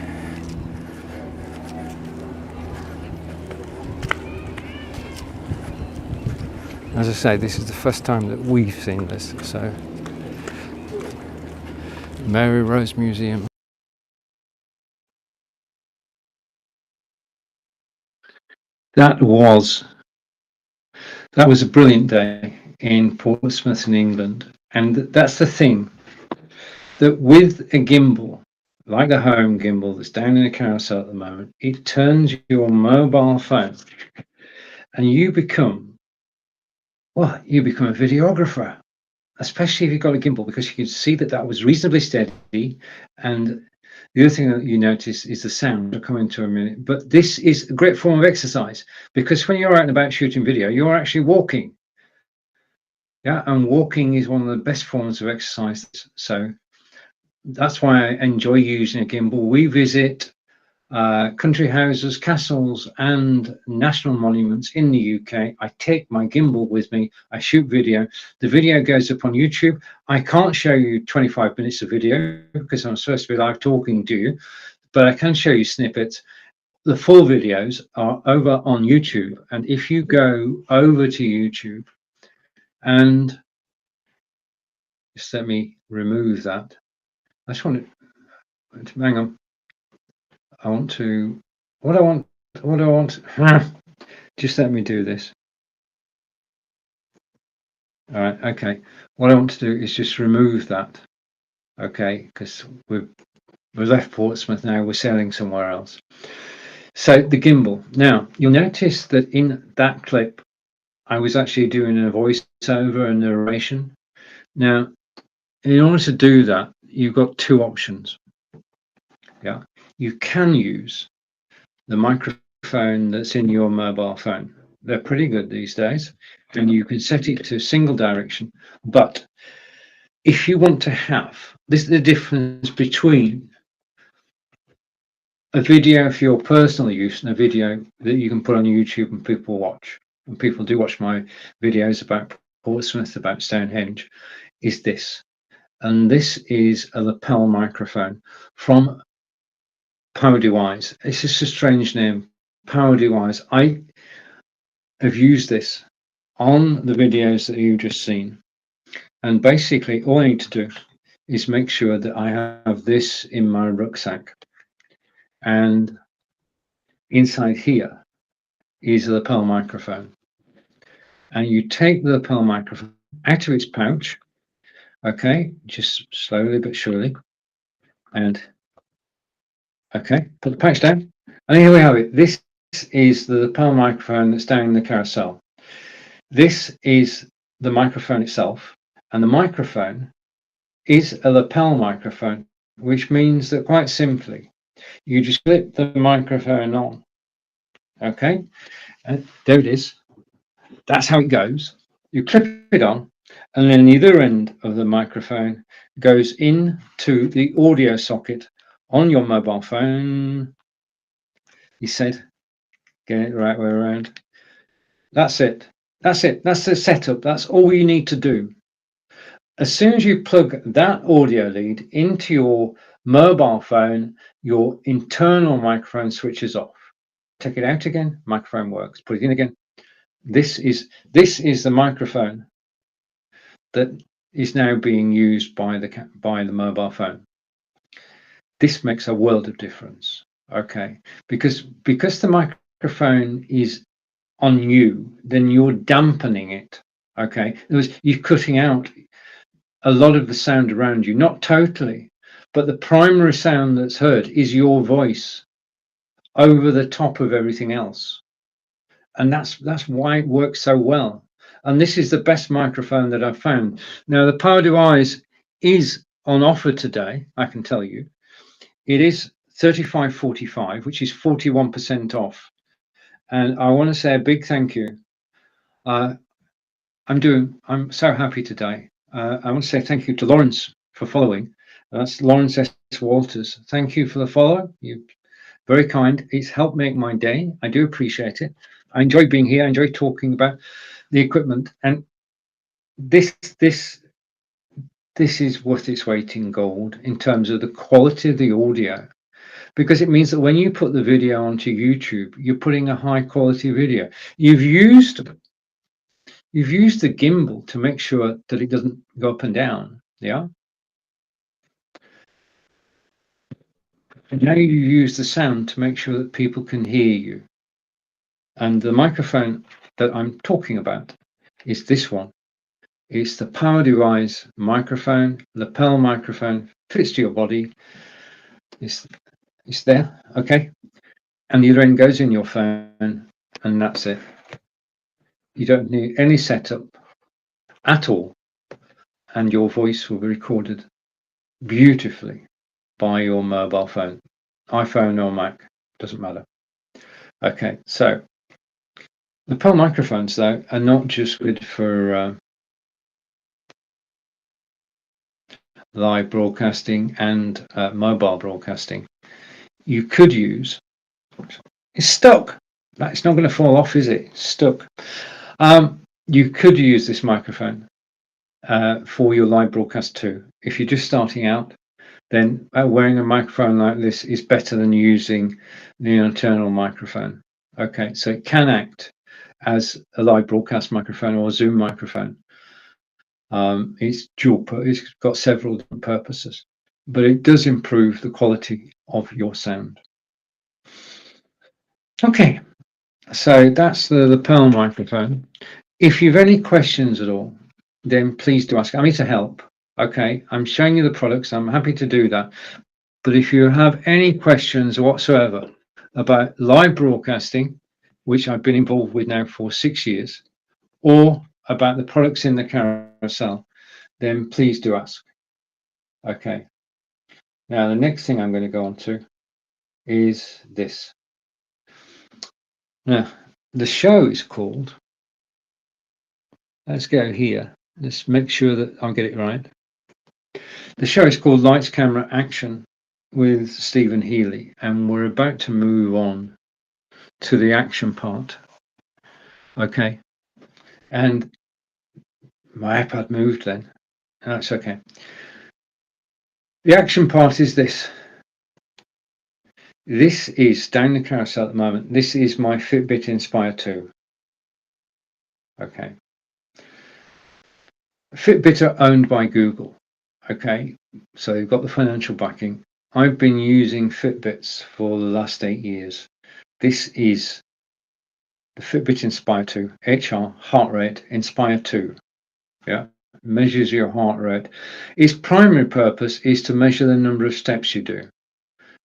As I say, this is the first time that we've seen this, so Mary Rose Museum. That was a brilliant day in Portsmouth in England, and that's the thing, that with a gimbal like the home gimbal that's down in the carousel at the moment, it turns your mobile phone and you become a videographer, especially if you've got a gimbal, because you can see that was reasonably steady. And the other thing that you notice is the sound. I'll come into a minute, but this is a great form of exercise, because when you're out and about shooting video, you're actually walking. Yeah, and walking is one of the best forms of exercise. So that's why I enjoy using a gimbal. We visit country houses, castles, and national monuments in the UK. I take my gimbal with me. I shoot video. The video goes up on YouTube. I can't show you 25 minutes of video because I'm supposed to be live talking to you, but I can show you snippets. The full videos are over on YouTube. And if you go over to YouTube and just let me remove that. I just want to hang on. What I want, just let me do this. All right, okay. What I want to do is just remove that, okay, because we've left Portsmouth now, we're sailing somewhere else. So the gimbal. Now, you'll notice that in that clip, I was actually doing a voiceover and narration. Now, in order to do that, you've got two options. Yeah, you can use the microphone that's in your mobile phone. They're pretty good these days, and you can set it to single direction. But if you want to have, this is the difference between a video for your personal use and a video that you can put on YouTube and people watch. And people do watch my videos about Portsmouth, about Stonehenge, is this. And this is a lapel microphone from PowerDeWise. It's just a strange name, PowerDeWise. I have used this on the videos that you've just seen. And basically all I need to do is make sure that I have this in my rucksack. And inside here is a lapel microphone. And you take the lapel microphone out of its pouch, okay, just slowly but surely. And okay, put the pouch down. And here we have it. This is the lapel microphone that's down in the carousel. This is the microphone itself. And the microphone is a lapel microphone, which means that quite simply, you just clip the microphone on. Okay, and there it is. That's how it goes. You clip it on, and then the other end of the microphone goes into the audio socket on your mobile phone. He said, get it the right way around. That's it. That's it. That's the setup. That's all you need to do. As soon as you plug that audio lead into your mobile phone, your internal microphone switches off. Take it out again, microphone works. Put it in again. This is the microphone that is now being used by the mobile phone. This makes a world of difference. Okay, because the microphone is on you, then you're dampening it. Okay, in other words, you're cutting out a lot of the sound around you, not totally, but the primary sound that's heard is your voice over the top of everything else. And that's why it works so well. And this is the best microphone that I've found. Now, the Power Device is on offer today, I can tell you. It is $35.45, which is 41% off. And I want to say a big thank you. I'm so happy today. I want to say thank you to Lawrence for following. That's Lawrence S. Walters. Thank you for the follow. You're very kind. It's helped make my day. I do appreciate it. I enjoy being here. I enjoy talking about the equipment. And this is worth its weight in gold in terms of the quality of the audio, because it means that when you put the video onto YouTube, you're putting a high quality video. You've used the gimbal to make sure that it doesn't go up and down. Yeah. And now you use the sound to make sure that people can hear you. And the microphone that I'm talking about is this one. It's the Power Device microphone, lapel microphone, fits to your body. It's there, okay? And the other end goes in your phone, and that's it. You don't need any setup at all, and your voice will be recorded beautifully by your mobile phone, iPhone or Mac, doesn't matter. Okay, so lapel microphones, though, are not just good for live broadcasting and mobile broadcasting. You could use, it's stuck. That's not going to fall off, is it? It's stuck. You could use this microphone for your live broadcast too. If you're just starting out, then wearing a microphone like this is better than using the internal microphone. Okay, so it can act as a live broadcast microphone or a Zoom microphone. It's got several different purposes, but it does improve the quality of your sound. Okay, so that's the lapel microphone. If you've any questions at all, then please do ask. I'm here to help. Okay, I'm showing you the products. I'm happy to do that. But if you have any questions whatsoever about live broadcasting, which I've been involved with now for 6 years, or about the products in the carousel, then please do ask. Okay. Now, the next thing I'm going to go on to is this. Now, the show is called, let's go here. Let's make sure that I'll get it right. The show is called Lights, Camera, Action with Stephen Healey, and we're about to move on to the action part. Okay. And my iPad moved then. That's okay. The action part is this. This is down the carousel at the moment. This is my Fitbit Inspire 2. Okay. Fitbit are owned by Google. Okay. So they've got the financial backing. I've been using Fitbits for the last 8 years. This is the Fitbit Inspire 2, HR, heart rate, Inspire 2. Yeah. Measures your heart rate. Its primary purpose is to measure the number of steps you do.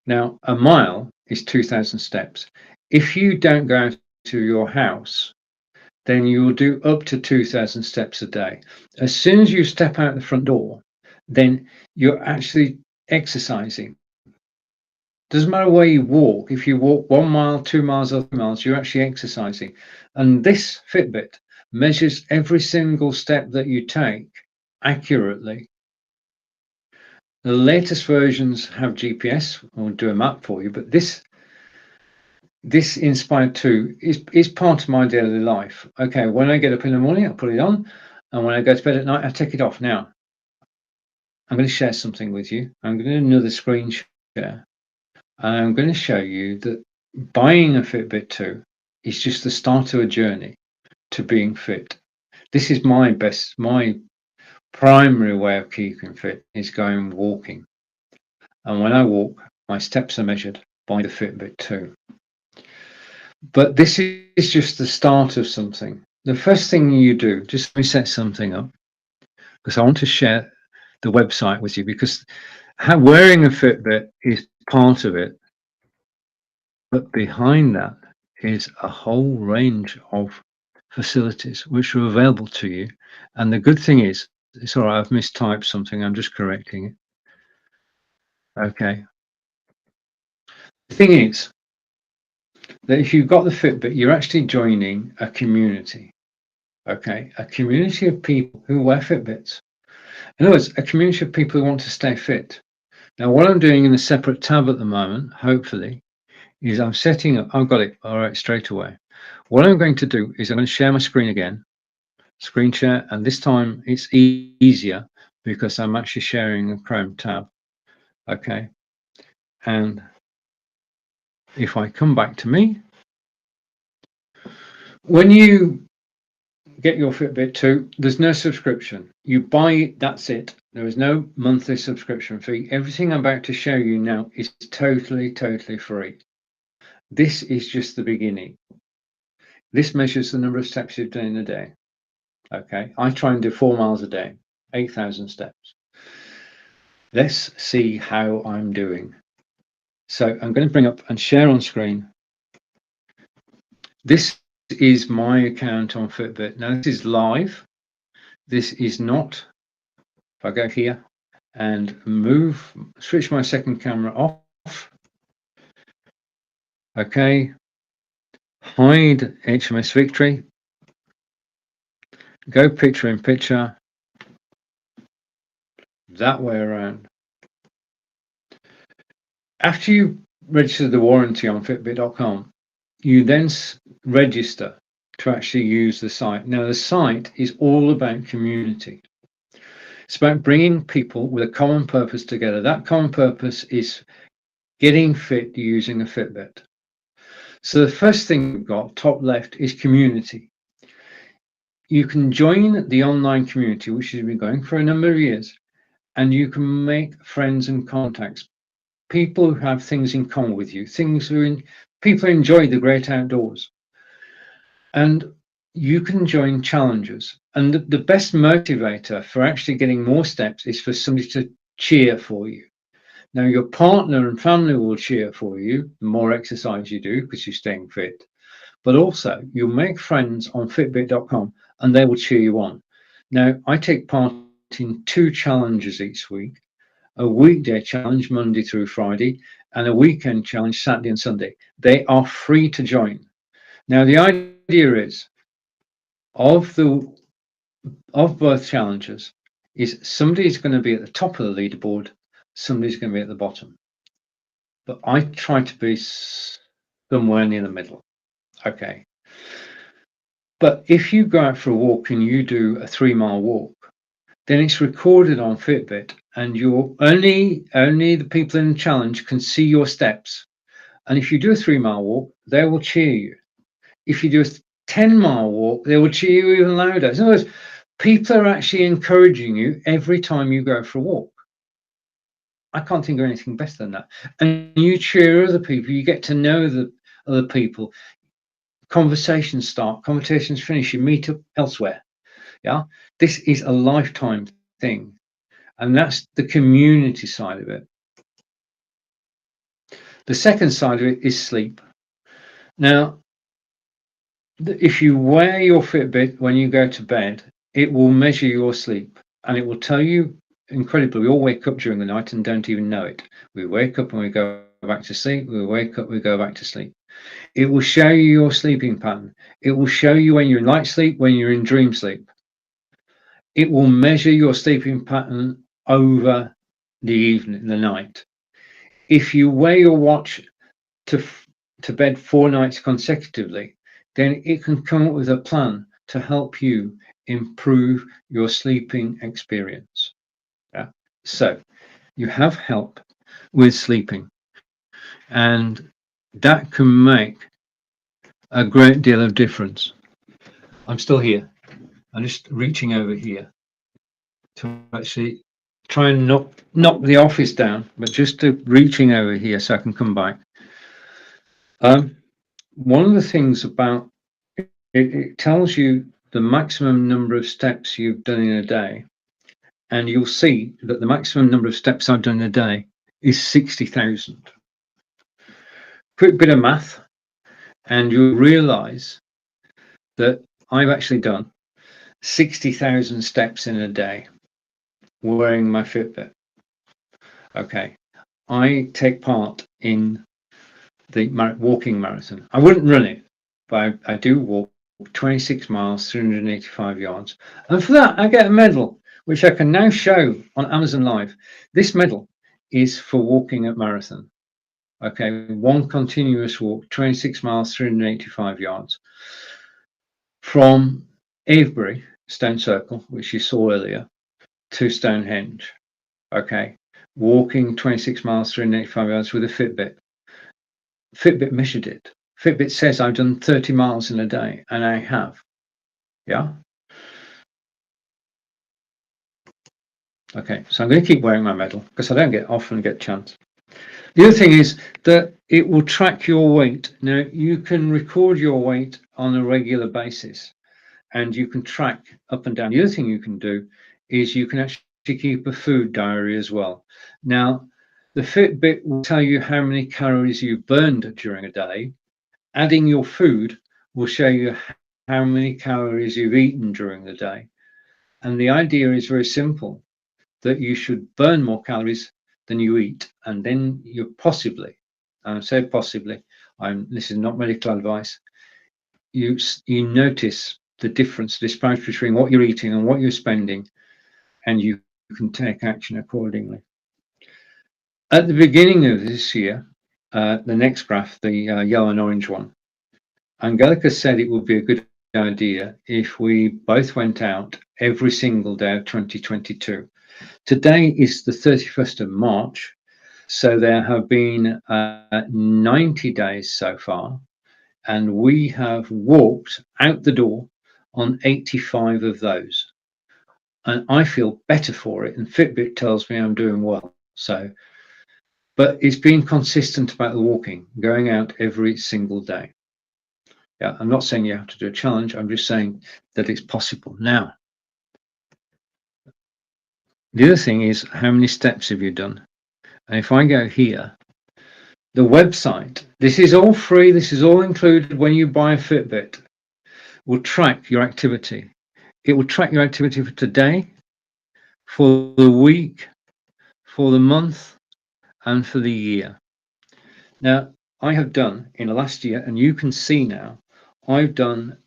Now, a mile is 2,000 steps. If you don't go out to your house, then you will do up to 2,000 steps a day. As soon as you step out the front door, then you're actually exercising. Doesn't matter where you walk. If you walk 1 mile, 2 miles, or 3 miles, you're actually exercising. And this Fitbit measures every single step that you take accurately. The latest versions have GPS or do a map for you, but this Inspire 2 is part of my daily life. Okay, when I get up in the morning, I put it on, and when I go to bed at night, I take it off. Now, I'm going to share something with you. I'm going to do another screen share, and I'm going to show you that buying a Fitbit 2 is just the start of a journey to being fit. This is my primary way of keeping fit is going walking. And when I walk, my steps are measured by the Fitbit 2. But this is just the start of something. The first thing you do, just let me set something up, because I want to share the website with you, because wearing a Fitbit is part of it, but behind that is a whole range of facilities which are available to you. And the good thing is, it's all right, I've mistyped something, I'm just correcting it. Okay. The thing is that if you've got the Fitbit, you're actually joining a community. Okay, a community of people who wear Fitbits. In other words, a community of people who want to stay fit. Now, what I'm doing in a separate tab at the moment, hopefully, is I'm setting up, I've got it all right straight away. What I'm going to do is I'm going to share my screen again, screen share, and this time it's easier because I'm actually sharing a Chrome tab. Okay, and if I come back to me, when you get your Fitbit 2, there's no subscription. You buy it, that's it. There is no monthly subscription fee. Everything I'm about to show you now is totally free. This is just the beginning. This measures the number of steps you've done in a day. Okay, I try and do 4 miles a day, 8,000 steps. Let's see how I'm doing. So I'm going to bring up and share on screen. This is my account on Fitbit. Now this is live. This is not. If I go here and switch my second camera off. Okay. Hide HMS Victory. Go picture in picture. That way around. After you register the warranty on Fitbit.com, you then register to actually use the site. Now, the site is all about community. It's about bringing people with a common purpose together. That common purpose is getting fit using a Fitbit. So the first thing we've got, top left, is community. You can join the online community, which has been going for a number of years, and you can make friends and contacts. People who have things in common with you, people who enjoy the great outdoors. And you can join challenges. And the best motivator for actually getting more steps is for somebody to cheer for you. Now, your partner and family will cheer for you the more exercise you do because you're staying fit. But also, you'll make friends on Fitbit.com and they will cheer you on. Now, I take part in 2 challenges each week. A weekday challenge Monday through Friday and a weekend challenge Saturday and Sunday. They are free to join. Now the idea is of both challenges is somebody's going to be at the top of the leaderboard, somebody's going to be at the bottom. But I try to be somewhere near the middle. Okay. But if you go out for a walk and you do a 3-mile walk, then it's recorded on Fitbit and you're only the people in the challenge can see your steps. And if you do a 3-mile walk, they will cheer you. If you do a 10-mile walk, they will cheer you even louder. In other words, people are actually encouraging you every time you go for a walk. I can't think of anything better than that. And you cheer other people, you get to know the other people. Conversations start, conversations finish, you meet up elsewhere. Yeah, this is a lifetime thing, and that's the community side of it. The second side of it is sleep. Now, if you wear your Fitbit when you go to bed, it will measure your sleep and it will tell you incredibly. We all wake up during the night and don't even know it. We wake up and we go back to sleep. We wake up, we go back to sleep. It will show you your sleeping pattern. It will show you when you're in light sleep, when you're in dream sleep. It will measure your sleeping pattern over the evening, the night. If you wear your watch to bed 4 nights consecutively, then it can come up with a plan to help you improve your sleeping experience. Yeah. So you have help with sleeping, and that can make a great deal of difference. I'm still here. I'm just reaching over here to actually try and knock the office down, but just to reaching over here so I can come back. one of the things about it tells you the maximum number of steps you've done in a day, and you'll see that the maximum number of steps I've done in a day is 60,000. Quick bit of math, and you'll realize that I've actually done 60,000 steps in a day wearing my Fitbit. Okay, I take part in the walking marathon. I wouldn't run it, but I do walk 26 miles, 385 yards. And for that, I get a medal, which I can now show on Amazon Live. This medal is for walking a marathon. Okay, one continuous walk, 26 miles, 385 yards from Avebury, Stone Circle, which you saw earlier, to Stonehenge. Okay, walking 26 miles, 385 yards with a Fitbit. Fitbit measured it. Fitbit says I've done 30 miles in a day, and I have. Yeah. Okay, so I'm going to keep wearing my medal because I don't often get a chance. The other thing is that it will track your weight. Now, you can record your weight on a regular basis, and you can track up and down. The other thing you can do is you can actually keep a food diary as well. Now, the Fitbit will tell you how many calories you've burned during a day. Adding your food will show you how many calories you've eaten during the day. And the idea is very simple, that you should burn more calories than you eat. And then you possibly, and I say possibly, this is not medical advice, you notice the difference, the disparity between what you're eating and what you're spending, and you can take action accordingly. At the beginning of this year, the next graph, the yellow and orange one, Angelica said it would be a good idea if we both went out every single day of 2022. Today is the 31st of March, so there have been 90 days so far, and we have walked out the door on 85 of those. And I feel better for it, and Fitbit tells me I'm doing well. So, but it's being consistent about the walking, going out every single day. Yeah, I'm not saying you have to do a challenge. I'm just saying that it's possible. Now, the other thing is, how many steps have you done? And if I go here, the website, this is all free. This is all included when you buy a Fitbit, will track your activity. It will track your activity for today, for the week, for the month, and for the year. Now, I have done in the last year, and you can see now, I've done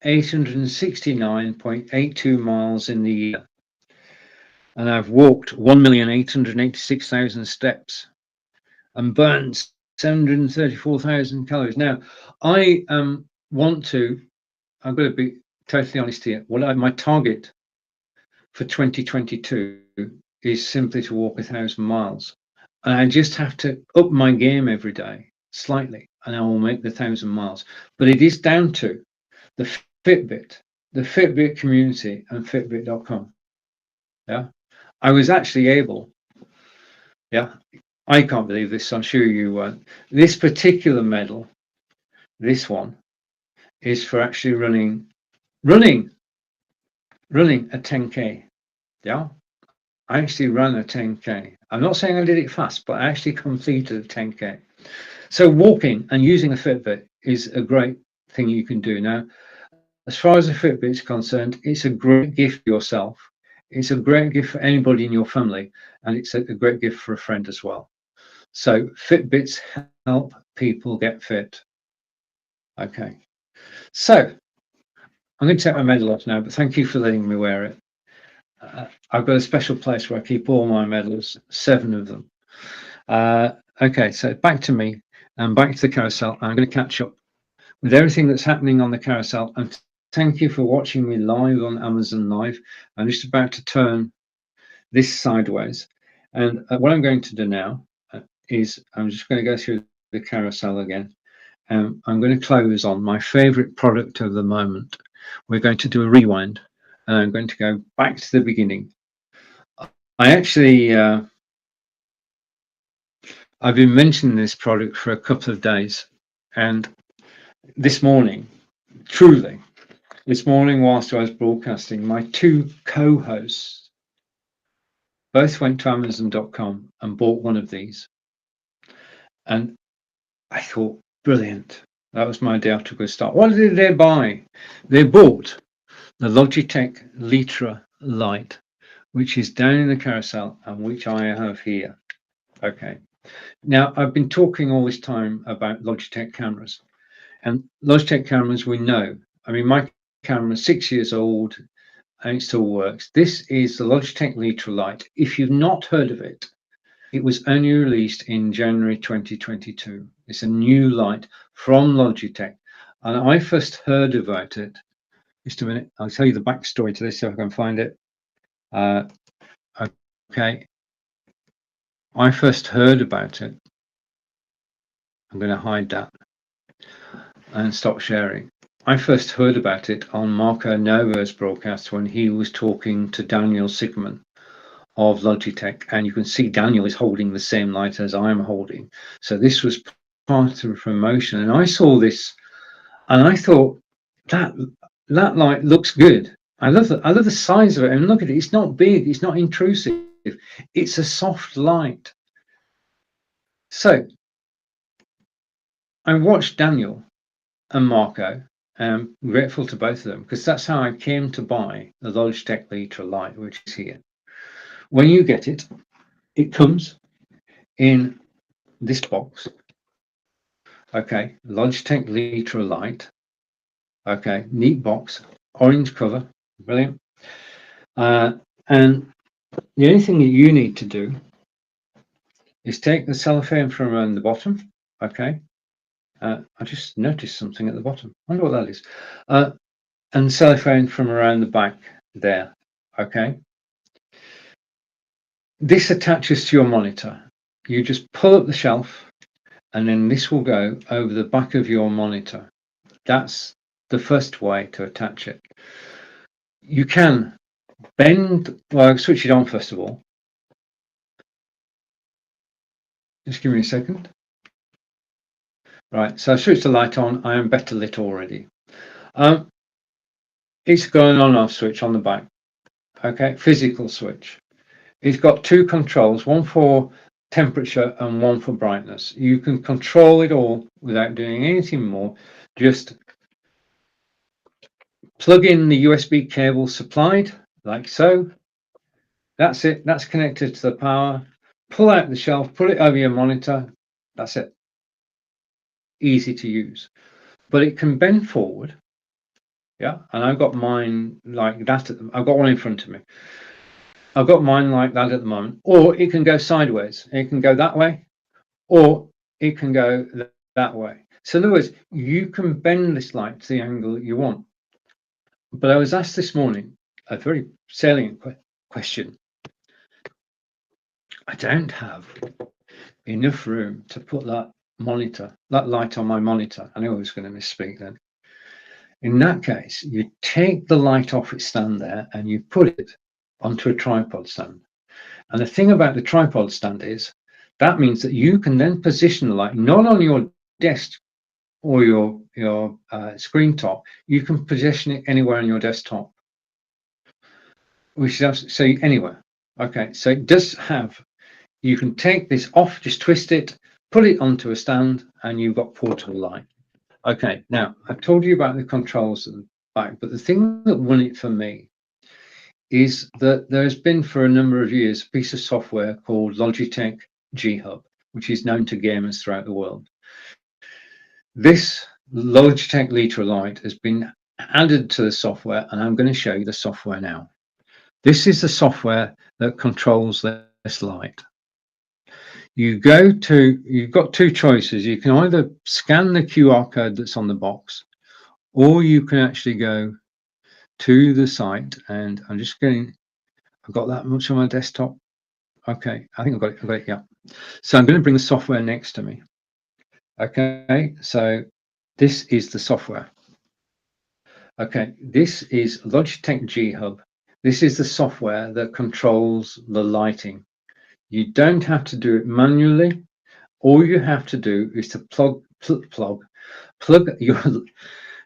869.82 miles in the year. And I've walked 1,886,000 steps and burned 734,000 calories. Now, I want to, I'm going to be totally honest here. My target for 2022 is simply to walk 1,000 miles. And I just have to up my game every day slightly, and I will make the 1,000 miles. But it is down to the Fitbit community, and Fitbit.com. Yeah, I was actually able. Yeah, I can't believe this. I'm sure you won't. This particular medal, this one, is for actually running a 10K. Yeah, I actually ran a 10K. I'm not saying I did it fast, but I actually completed a 10K. So walking and using a Fitbit is a great thing you can do. Now, as far as a Fitbit is concerned, it's a great gift for yourself. It's a great gift for anybody in your family, and it's a great gift for a friend as well. So Fitbits help people get fit. Okay, so I'm going to take my medal off now, but thank you for letting me wear it. I've got a special place where I keep all my medals, 7 of them. Okay, so back to me and back to the carousel. I'm going to catch up with everything that's happening on the carousel. And thank you for watching me live on Amazon Live. I'm just about to turn this sideways. And what I'm going to do now is I'm just going to go through the carousel again. I'm going to close on my favorite product of the moment. We're going to do a rewind, and I'm going to go back to the beginning. I actually, I've been mentioning this product for a couple of days, and this morning, truly, this morning whilst I was broadcasting, my two co-hosts both went to Amazon.com and bought one of these. And I thought, brilliant. That was my day after a good start. What did they buy? They bought the Logitech Lytra Lite, which is down in the carousel and which I have here. Okay. Now, I've been talking all this time about Logitech cameras. And Logitech cameras, we know. I mean, my camera is 6 years old and it still works. This is the Logitech Lytra Lite. If you've not heard of it, it was only released in January 2022. It's a new light from Logitech. And I first heard about it. Just a minute, I'll tell you the backstory to this so I can find it. Okay. I first heard about it. I'm going to hide that and stop sharing. I first heard about it on Marco Novo's broadcast when he was talking to Daniel Sigman of Logitech, and you can see Daniel is holding the same light as I'm holding. So this was part of the promotion, and I saw this and I thought that light looks good. I love the size of it, and look at it. It's not big, it's not intrusive, it's a soft light. So I watched Daniel and Marco. I'm grateful to both of them because that's how I came to buy the Logitech Lytra Lite, which is here. When you get it, it comes in this box. Okay, Logitech Lytra Lite. Okay, neat box, orange cover, brilliant. And the only thing that you need to do is take the cellophane from around the bottom. Okay, I just noticed something at the bottom. I wonder what that is. And cellophane from around the back there. Okay. This attaches to your monitor. You just pull up the shelf and then this will go over the back of your monitor. That's the first way to attach it. You can bend, well, I'll switch it on first of all. Just give me a second. Right, so I switched the light on. I am better lit already. It's got an on-off switch on the back. Okay, physical switch. It's got two controls, one for temperature and one for brightness. You can control it all without doing anything more. Just plug in the USB cable supplied, like so. That's it. That's connected to the power. Pull out the shelf, put it over your monitor. That's it. Easy to use. But it can bend forward. Yeah, and I've got mine like that. I've got one in front of me. I've got mine like that at the moment. Or it can go sideways. It can go that way, or it can go that way. So in other words, you can bend this light to the angle that you want. But I was asked this morning a very salient question. I don't have enough room to put that light on my monitor. I knew I was going to misspeak then. In that case, you take the light off its stand there and you put it onto a tripod stand. And the thing about the tripod stand is that means that you can then position the light not on your desk or your screen top. You can position it anywhere on your desktop, which is so anywhere. Okay, so it does have. You can take this off, just twist it, put it onto a stand, and you've got portable light. Okay, now I've told you about the controls at the back, but the thing that won it for me is that there has been for a number of years a piece of software called Logitech G Hub, which is known to gamers throughout the world. This Logitech Lytra Lite has been added to the software, and I'm going to show you the software now. This is the software that controls this light. You've got two choices. You can either scan the QR code that's on the box, or you can actually go to the site, and I'm just getting, I've got that much on my desktop. Okay, I think I've got it, yeah. So I'm going to bring the software next to me. Okay, so this is the software. Okay, this is Logitech G Hub. This is the software that controls the lighting. You don't have to do it manually. All you have to do is to plug plug your,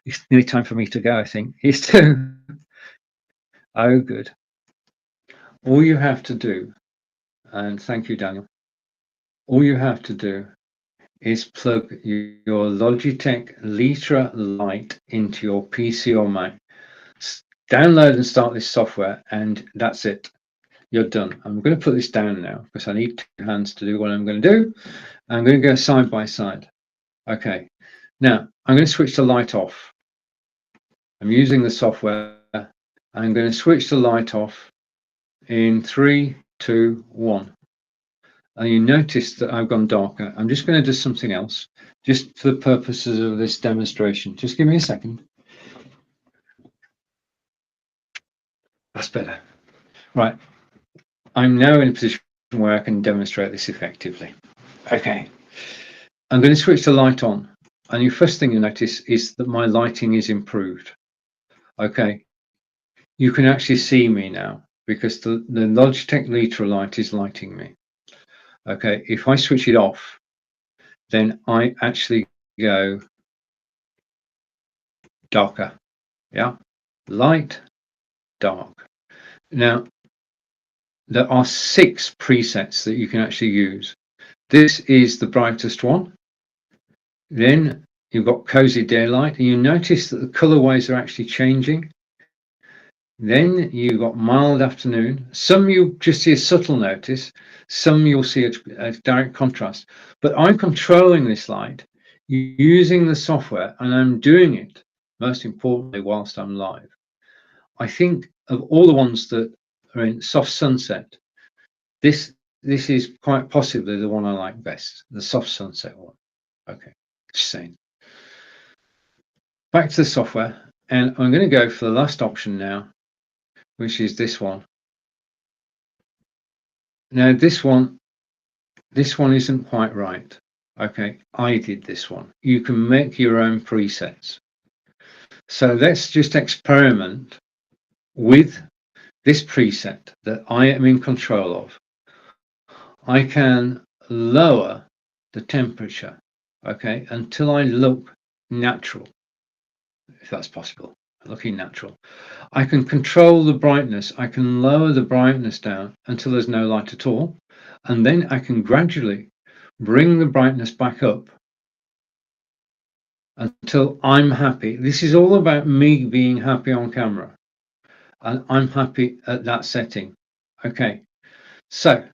it's nearly time for me to go, I think, is to, oh good. All you have to do, and thank you, Daniel, all you have to do is plug your Logitech Lytra Lite into your PC or Mac. Download and start this software, and that's it. You're done. I'm going to put this down now because I need 2 hands to do what I'm going to do. I'm going to go side by side. Okay. Now I'm going to switch the light off. I'm using the software. I'm going to switch the light off in 3, 2, 1. And you notice that I've gone darker. I'm just going to do something else, just for the purposes of this demonstration. Just give me a second. That's better. Right. I'm now in a position where I can demonstrate this effectively. Okay. I'm going to switch the light on. And the first thing you notice is that my lighting is improved. Okay. You can actually see me now because the Logitech Lytra light is lighting me. Okay, if I switch it off, then I actually go darker. Yeah, light, dark. Now, there are 6 presets that you can actually use. This is the brightest one. Then you've got cozy daylight, and you notice that the colorways are actually changing. Then you've got mild afternoon. Some you just see a subtle notice, some you'll see a direct contrast. But I'm controlling this light using the software, and I'm doing it, most importantly, whilst I'm live. I think of all the ones that are in soft sunset, this is quite possibly the one I like best, the soft sunset one. Okay, just saying. Back to the software, and I'm going to go for the last option now, which is this one. Now this one isn't quite right. Okay, I did this one. You can make your own presets. So let's just experiment with this preset that I am in control of. I can lower the temperature, okay, until I look natural, if that's possible. Looking natural. I can control the brightness. I can lower the brightness down until there's no light at all, and then I can gradually bring the brightness back up until I'm happy. This is all about me being happy on camera, and I'm happy at that setting. Okay, so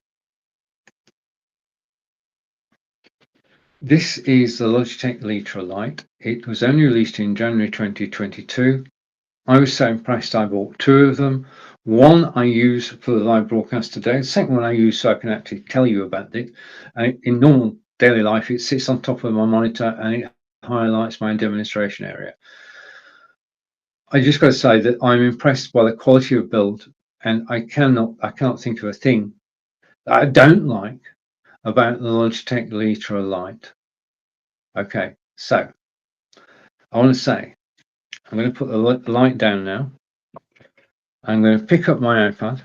this is the Logitech Lytra Lite. It was only released in January 2022. I was so impressed I bought 2 of them. One I use for the live broadcast today. The second one I use so I can actually tell you about it. In normal daily life, it sits on top of my monitor and it highlights my demonstration area. I just got to say that I'm impressed by the quality of build, and I cannot think of a thing that I don't like about the Logitech Lytra Lite. Okay, so I want to say I'm going to put the light down now. I'm going to pick up my iPad.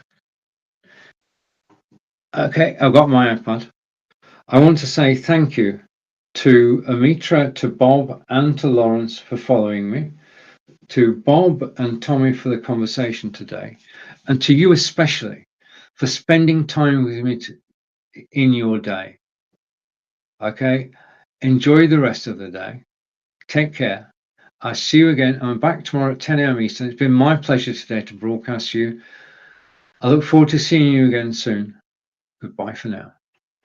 Okay, I've got my iPad. I want to say thank you to Amitra, to Bob, and to Lawrence for following me, to Bob and Tommy for the conversation today, and to you especially for spending time with me in your day. Okay, enjoy the rest of the day. Take care. I'll see you again. I'm back tomorrow at 10 a.m. Eastern. It's been my pleasure today to broadcast you. I look forward to seeing you again soon. Goodbye for now.